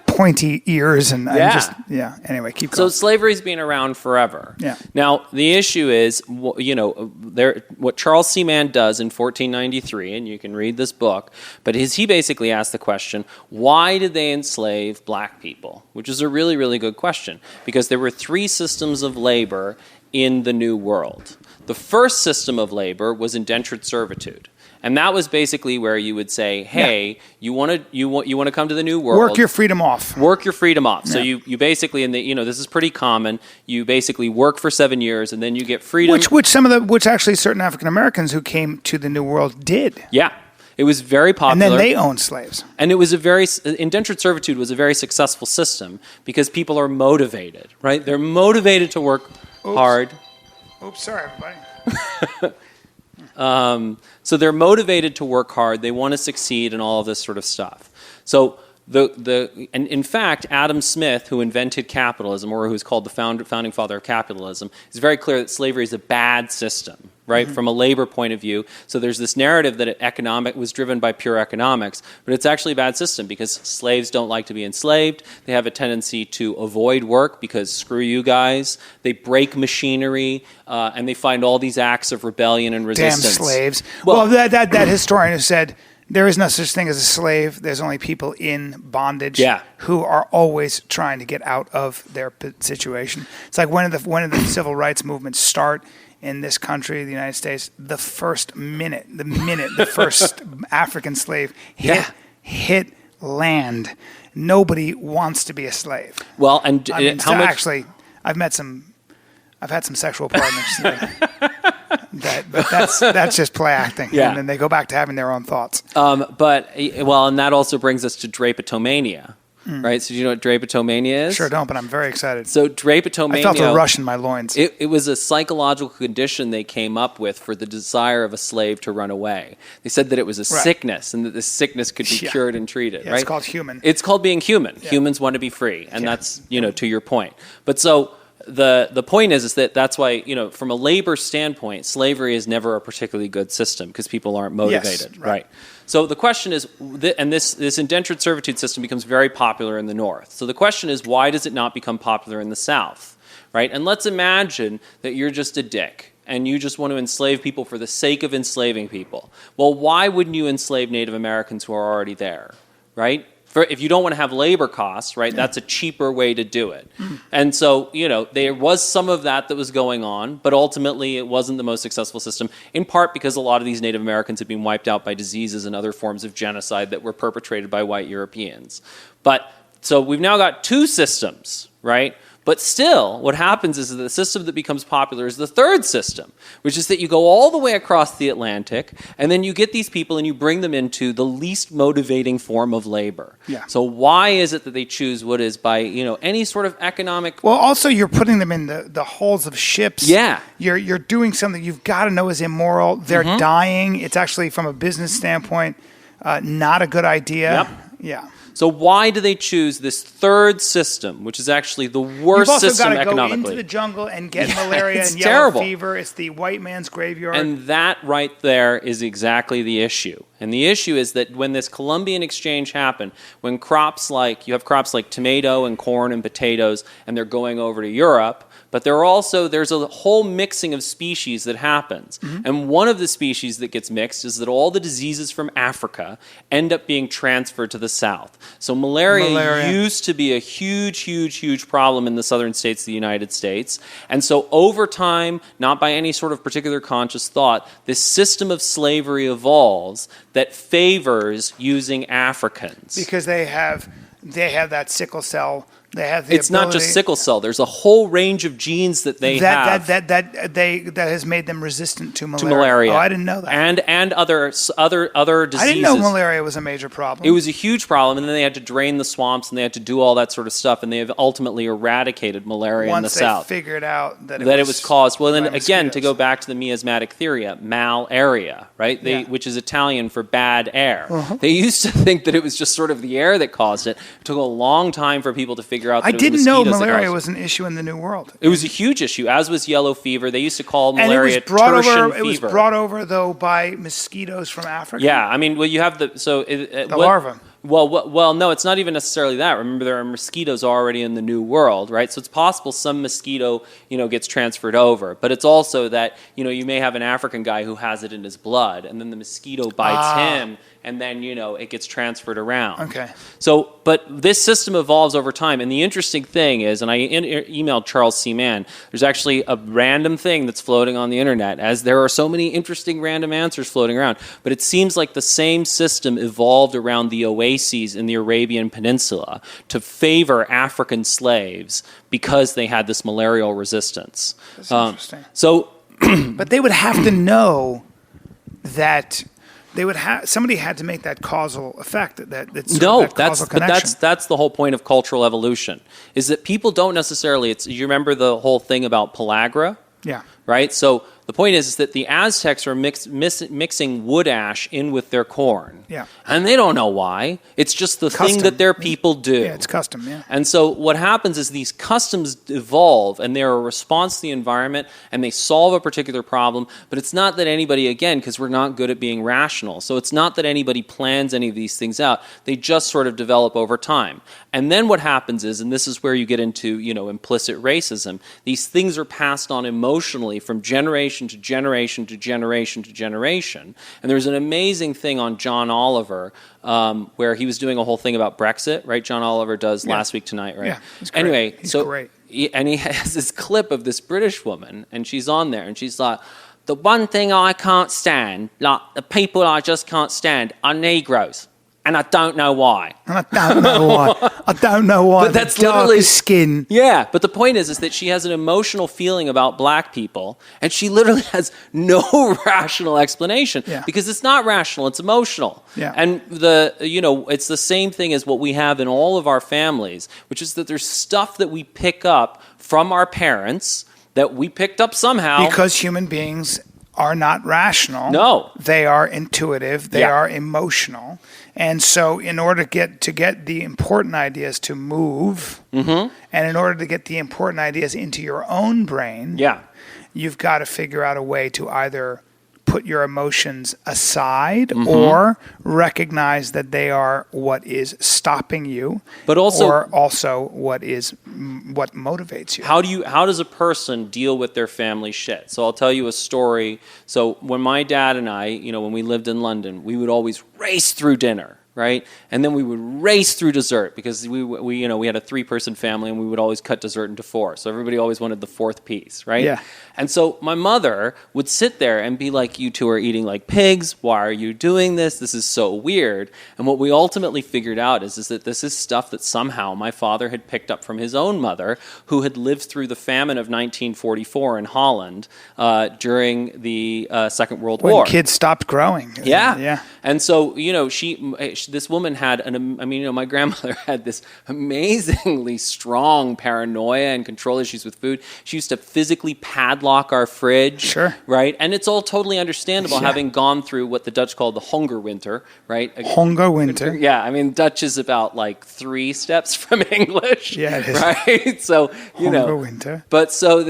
Speaker 2: pointy ears and anyway, keep going.
Speaker 3: So slavery's been around forever.
Speaker 2: Yeah.
Speaker 3: Now the issue is, what Charles C. Mann does in 1493, and you can read this book, but he basically asked the question, why did they enslave black people? Which is a really, really good question, because there were three systems of labor in the New World. The first system of labor was indentured servitude. And that was basically where you would say, hey, you want to come to the New World.
Speaker 2: Work your freedom off.
Speaker 3: Work your freedom off.
Speaker 2: Yeah.
Speaker 3: So you basically, this is pretty common, you basically work for 7 years and then you get freedom.
Speaker 2: Which actually certain African Americans who came to the New World did.
Speaker 3: Yeah. It was very popular.
Speaker 2: And then they owned slaves.
Speaker 3: And it was indentured servitude was a very successful system because people are motivated, right? They're motivated to work hard.
Speaker 2: Oops, sorry, everybody.
Speaker 3: So they're motivated to work hard. They want to succeed and all of this sort of stuff. So and in fact, Adam Smith, who invented capitalism, or who's called the founding father of capitalism, is very clear that slavery is a bad system, right, from a labor point of view. So there's this narrative that economic was driven by pure economics, but it's actually a bad system because slaves don't like to be enslaved. They have a tendency to avoid work because screw you guys. They break machinery, and they find all these acts of rebellion and resistance.
Speaker 2: Damn slaves. Well, that historian who said, there is no such thing as a slave. There's only people in bondage who are always trying to get out of their situation. It's like when did the civil rights movement start in this country, the United States? The first African slave hit land. Nobody wants to be a slave.
Speaker 3: Well, and
Speaker 2: actually, I've had some sexual partners. But that's just play acting, and then they go back to having their own thoughts.
Speaker 3: And that also brings us to drapetomania, right? So do you know what drapetomania is?
Speaker 2: Sure don't, but I'm very excited.
Speaker 3: So drapetomania,
Speaker 2: I felt a rush in my loins.
Speaker 3: It was a psychological condition they came up with for the desire of a slave to run away. They said that it was a sickness, and that this sickness could be cured and treated. Right?
Speaker 2: It's called human.
Speaker 3: It's called being human. Yeah. Humans want to be free, and that's to your point. But so. The point is that's why, from a labor standpoint, slavery is never a particularly good system because people aren't motivated.
Speaker 2: Yes, right.
Speaker 3: So the question is, and this indentured servitude system becomes very popular in the North. So the question is, why does it not become popular in the South? Right? And let's imagine that you're just a dick and you just want to enslave people for the sake of enslaving people. Well, why wouldn't you enslave Native Americans who are already there? Right? If you don't want to have labor costs, right, that's a cheaper way to do it. And so, there was some of that was going on, but ultimately it wasn't the most successful system, in part because a lot of these Native Americans had been wiped out by diseases and other forms of genocide that were perpetrated by white Europeans. But so we've now got two systems, right? But still, what happens is that the system that becomes popular is the third system, which is that you go all the way across the Atlantic, and then you get these people and you bring them into the least motivating form of labor.
Speaker 2: Yeah.
Speaker 3: So why is it that they choose what is by, any sort of economic...
Speaker 2: Well, also you're putting them in the hulls of ships.
Speaker 3: Yeah.
Speaker 2: You're doing something you've got to know is immoral. They're dying. It's actually, from a business standpoint, not a good idea.
Speaker 3: Yep.
Speaker 2: Yeah.
Speaker 3: So why do they choose this third system, which is actually the worst system economically?
Speaker 2: You've also got to go into the jungle and get malaria and
Speaker 3: terrible.
Speaker 2: yellow fever. It's the white man's graveyard.
Speaker 3: And that right there is exactly the issue. And the issue is that when this Columbian exchange happened, when you have crops like tomato and corn and potatoes, and they're going over to Europe, but there's a whole mixing of species that happens. Mm-hmm. And one of the species that gets mixed is that all the diseases from Africa end up being transferred to the south. So malaria used to be a huge, huge, huge problem in the southern states of the United States. And so over time, not by any sort of particular conscious thought, this system of slavery evolves that favors using Africans.
Speaker 2: Because they have that sickle cell.
Speaker 3: It's not just sickle cell. There's a whole range of genes that they have
Speaker 2: that has made them resistant to malaria. Oh, I didn't know that.
Speaker 3: And other diseases.
Speaker 2: I didn't know malaria was a major problem.
Speaker 3: It was a huge problem, and then they had to drain the swamps, and they had to do all that sort of stuff, and they have ultimately eradicated malaria in the south.
Speaker 2: Once they figured out that
Speaker 3: it was caused. Well, then again, to go back to the miasmatic theory, malaria, right? Which is Italian for bad air. Uh-huh. They used to think that it was just sort of the air that caused it. It took a long time for people to figure out that
Speaker 2: I didn't know malaria was an issue in the New World.
Speaker 3: It was a huge issue, as was yellow fever. They used to call malaria tertian fever.
Speaker 2: It was brought over, though, by mosquitoes from Africa.
Speaker 3: Yeah, I mean, well, you have the
Speaker 2: larva.
Speaker 3: Well, no, it's not even necessarily that. Remember, there are mosquitoes already in the New World, right? So it's possible some mosquito, gets transferred over. But it's also that, you may have an African guy who has it in his blood, and then the mosquito bites him, and then, it gets transferred around.
Speaker 2: Okay.
Speaker 3: So, but this system evolves over time. And the interesting thing is, and I emailed Charles C. Mann, there's actually a random thing that's floating on the internet, as there are so many interesting random answers floating around. But it seems like the same system evolved around the oases in the Arabian Peninsula to favor African slaves because they had this malarial resistance.
Speaker 2: That's interesting.
Speaker 3: So,
Speaker 2: but they would have to know that somebody had to make that causal effect. That's
Speaker 3: the whole point of cultural evolution, is that people don't necessarily. You remember the whole thing about pellagra?
Speaker 2: Yeah.
Speaker 3: Right. So the point is that the Aztecs are mixing wood ash in with their corn.
Speaker 2: Yeah.
Speaker 3: And they don't know why. It's just the thing that their people do.
Speaker 2: Yeah, it's custom, yeah.
Speaker 3: And so what happens is these customs evolve, and they're a response to the environment, and they solve a particular problem, but it's not that anybody, again, because we're not good at being rational, so it's not that anybody plans any of these things out. They just sort of develop over time. And then what happens is, and this is where you get into, implicit racism, these things are passed on emotionally from generation to generation to generation to generation. And there's an amazing thing on John Oliver where he was doing a whole thing about Brexit, right? John Oliver does Last Week Tonight, right?
Speaker 2: Yeah, he's great.
Speaker 3: Anyway,
Speaker 2: he's great.
Speaker 3: And he has this clip of this British woman, and she's on there, and she's like, the one thing I can't stand, like the people I just can't stand, are Negroes. And I don't know why.
Speaker 2: I don't know why.
Speaker 3: But that's literally
Speaker 2: skin.
Speaker 3: Yeah, but the point is that she has an emotional feeling about black people, and she literally has no rational explanation because it's not rational; it's emotional.
Speaker 2: Yeah.
Speaker 3: And it's the same thing as what we have in all of our families, which is that there's stuff that we pick up from our parents that we picked up somehow
Speaker 2: because human beings are not rational.
Speaker 3: No,
Speaker 2: they are intuitive. They are emotional. And so in order to get the important ideas to move, and in order to get the important ideas into your own brain, you've got to figure out a way to either put your emotions aside or recognize that they are what is stopping you,
Speaker 3: but also
Speaker 2: what motivates you.
Speaker 3: How does a person deal with their family shit? So I'll tell you a story. So when my dad and I, when we lived in London, we would always race through dinner. Right, and then we would race through dessert because we had a 3-person family, and we would always cut dessert into 4. So everybody always wanted the 4th piece, right?
Speaker 2: Yeah.
Speaker 3: And so my mother would sit there and be like, "You two are eating like pigs. Why are you doing this? This is so weird." And what we ultimately figured out is that this is stuff that somehow my father had picked up from his own mother, who had lived through the famine of 1944 in Holland during the Second World War.
Speaker 2: When kids stopped growing.
Speaker 3: Yeah. And so she this woman had my grandmother had this amazingly strong paranoia and control issues with food. She used to physically padlock our fridge.
Speaker 2: Sure.
Speaker 3: Right? And it's all totally understandable,
Speaker 2: Yeah.
Speaker 3: having gone through what the Dutch call the Hunger Winter, right?
Speaker 2: Hunger Winter.
Speaker 3: Yeah, I mean, Dutch is about like 3 steps from English.
Speaker 2: Yeah, it is.
Speaker 3: Right? So,
Speaker 2: Hunger Winter.
Speaker 3: But so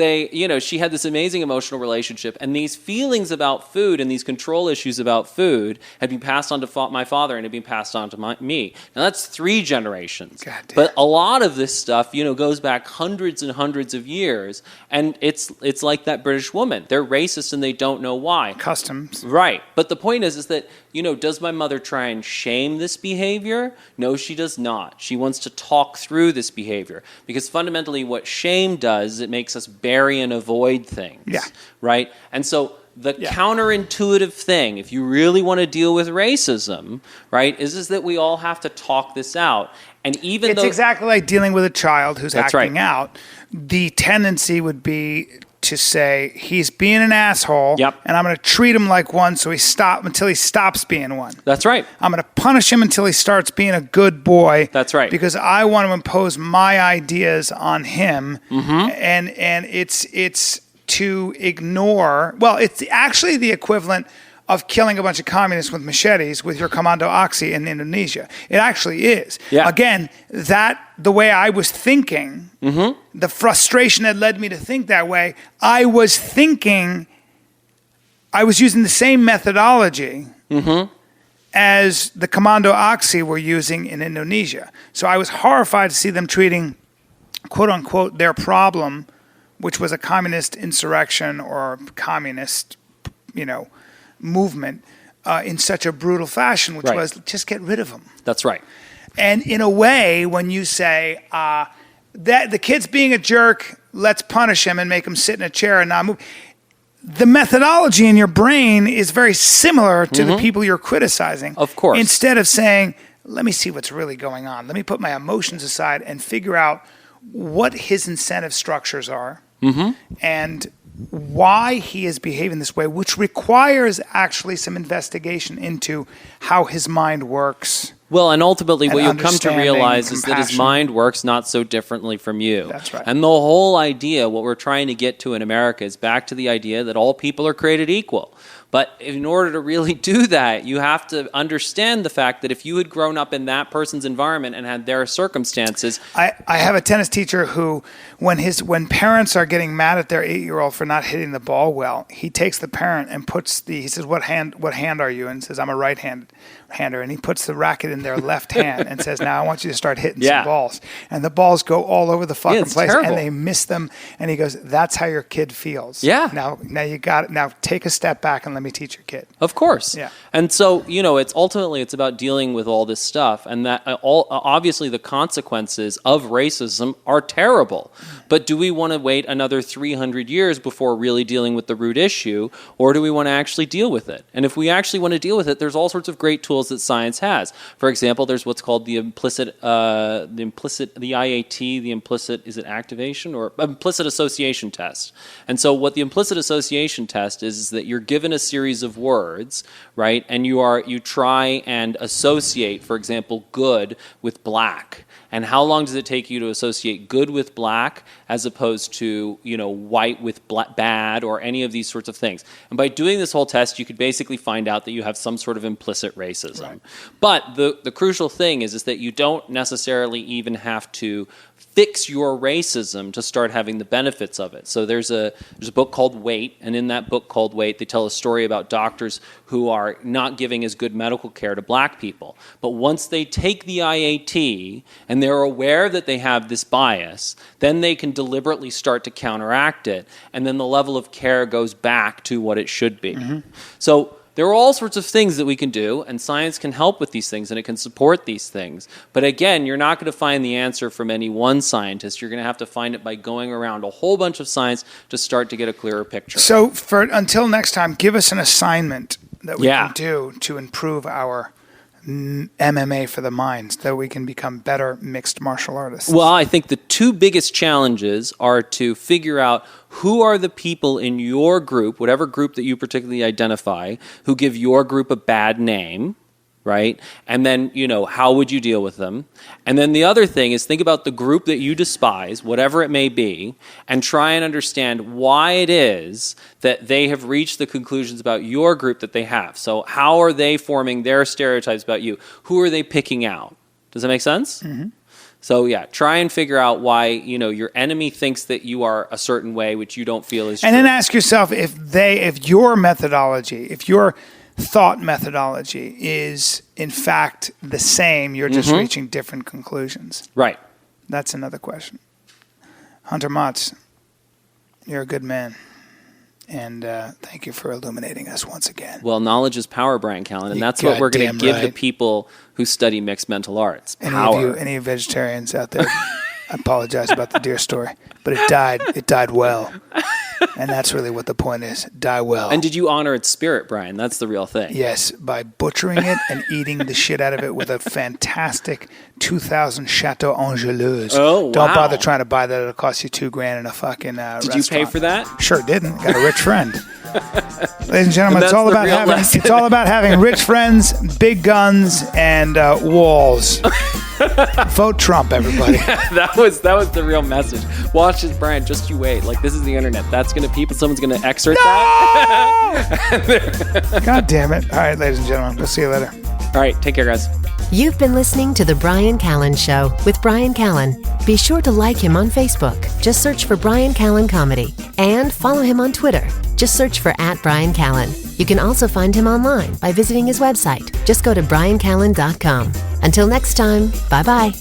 Speaker 3: she had this amazing emotional relationship, and these feelings about food and these control issues about food had been passed on to my father and had been passed on to me. Now, that's 3 generations.
Speaker 2: God damn.
Speaker 3: But a lot of this stuff, goes back hundreds and hundreds of years, and it's like that British woman. They're racist and they don't know why.
Speaker 2: Customs.
Speaker 3: Right. But the point is that, does my mother try and shame this behavior? No, she does not. She wants to talk through this behavior. Because fundamentally what shame does is it makes us bury and avoid things.
Speaker 2: Yeah.
Speaker 3: Right? And so the counterintuitive thing, if you really want to deal with racism, right, is that we all have to talk this out. And even
Speaker 2: it's exactly like dealing with a child who's
Speaker 3: That's
Speaker 2: acting
Speaker 3: right.
Speaker 2: out. The tendency would be to say, he's being an asshole,
Speaker 3: Yep.
Speaker 2: and I'm going to treat him like one until he stops being one.
Speaker 3: That's right.
Speaker 2: I'm going to punish him until he starts being a good boy.
Speaker 3: That's right.
Speaker 2: Because I want to impose my ideas on him, and it's to ignore. Well, it's actually the equivalent of killing a bunch of communists with machetes with your Commando Oxy in Indonesia. It actually is.
Speaker 3: Yeah.
Speaker 2: Again, the way I was thinking, the frustration that led me to think that way, I was using the same methodology as the Commando Oxy were using in Indonesia. So I was horrified to see them treating, quote unquote, their problem, which was a communist insurrection or communist, movement, in such a brutal fashion, which was just get rid of them.
Speaker 3: That's right.
Speaker 2: And in a way, when you say that the kid's being a jerk, let's punish him and make him sit in a chair and not move. The methodology in your brain is very similar to the people you're criticizing.
Speaker 3: Of course.
Speaker 2: Instead of saying, let me see what's really going on. Let me put my emotions aside and figure out what his incentive structures are and why he is behaving this way, which requires actually some investigation into how his mind works.
Speaker 3: Well, and ultimately what you'll come to
Speaker 2: understanding,
Speaker 3: realize is that his
Speaker 2: compassion.
Speaker 3: mind works not so differently from you.
Speaker 2: That's right.
Speaker 3: And the whole idea, what we're trying to get to in America, is back to the idea that all people are created equal. But in order to really do that, you have to understand the fact that if you had grown up in that person's environment and had their circumstances...
Speaker 2: I have a tennis teacher who, when parents are getting mad at their 8-year-old for not hitting the ball well, he takes the parent and he says, what hand are you? And says, I'm a right-hander. And he puts the racket in their left hand and says, now I want you to start hitting some balls. And the balls go all over the fucking place.
Speaker 3: Terrible.
Speaker 2: And they miss them. And he goes, that's how your kid feels.
Speaker 3: Yeah.
Speaker 2: Now you got it. Now take a step back and let me teach your kid.
Speaker 3: Of course.
Speaker 2: Yeah.
Speaker 3: And so, it's about dealing with all this stuff, and that obviously the consequences of racism are terrible. But do we want to wait another 300 years before really dealing with the root issue, or do we want to actually deal with it? And if we actually want to deal with it, there's all sorts of great tools that science has. For example, there's what's called the implicit activation or implicit association test. And so what the implicit association test is that you're given a series of words, right? And you try and associate, for example, good with black. And how long does it take you to associate good with black as opposed to, white with bad or any of these sorts of things? And by doing this whole test, you could basically find out that you have some sort of implicit racism. Right. But the crucial thing is that you don't necessarily even have to fix your racism to start having the benefits of it. So there's a book called Wait, and in that book called Wait, they tell a story about doctors who are not giving as good medical care to black people. But once they take the IAT and they're aware that they have this bias, then they can deliberately start to counteract it, and then the level of care goes back to what it should be. So there are all sorts of things that we can do, and science can help with these things, and it can support these things. But again, you're not going to find the answer from any one scientist. You're going to have to find it by going around a whole bunch of science to start to get a clearer picture.
Speaker 2: So until next time, give us an assignment that we can do to improve our MMA for the mind, so that we can become better mixed martial artists.
Speaker 3: Well, I think the two biggest challenges are to figure out who are the people in your group, whatever group that you particularly identify, who give your group a bad name, right? And then, how would you deal with them? And then the other thing is think about the group that you despise, whatever it may be, and try and understand why it is that they have reached the conclusions about your group that they have. So how are they forming their stereotypes about you? Who are they picking out? Does that make sense?
Speaker 2: Mm-hmm.
Speaker 3: So yeah, try and figure out why, your enemy thinks that you are a certain way, which you don't feel is true.
Speaker 2: And then ask yourself if your methodology, if your thought methodology is in fact the same, you're just reaching different conclusions.
Speaker 3: Right.
Speaker 2: That's another question. Hunter Motz, you're a good man. And thank you for illuminating us once again.
Speaker 3: Well, knowledge is power, Brian Callen, and that's what we're going to give the people who study mixed mental arts. Power.
Speaker 2: Any vegetarians out there, I apologize about the deer story, but it died well. And that's really what the point is. Die well.
Speaker 3: And did you honor its spirit, Brian? That's the real thing.
Speaker 2: Yes, by butchering it and eating the shit out of it with a fantastic 2000 Chateau Angelaise.
Speaker 3: Oh, wow.
Speaker 2: Don't bother trying to buy that. It'll cost you $2,000 in a fucking restaurant.
Speaker 3: Did you pay for that?
Speaker 2: Sure didn't. Got a rich friend. Ladies and gentlemen, it's all about having rich friends, big guns, and walls. Vote Trump, everybody.
Speaker 3: That was the real message. Watch this, Brian. Just you wait. Like, this is the internet. Someone's gonna excerpt that.
Speaker 2: God damn it! All right, ladies and gentlemen, we'll see you later.
Speaker 3: All right, take care, guys.
Speaker 1: You've been listening to The Brian Callen Show with Brian Callen. Be sure to like him on Facebook. Just search for Brian Callen Comedy. And follow him on Twitter. Just search for @Brian Callen. You can also find him online by visiting his website. Just go to briancallen.com. Until next time, bye-bye.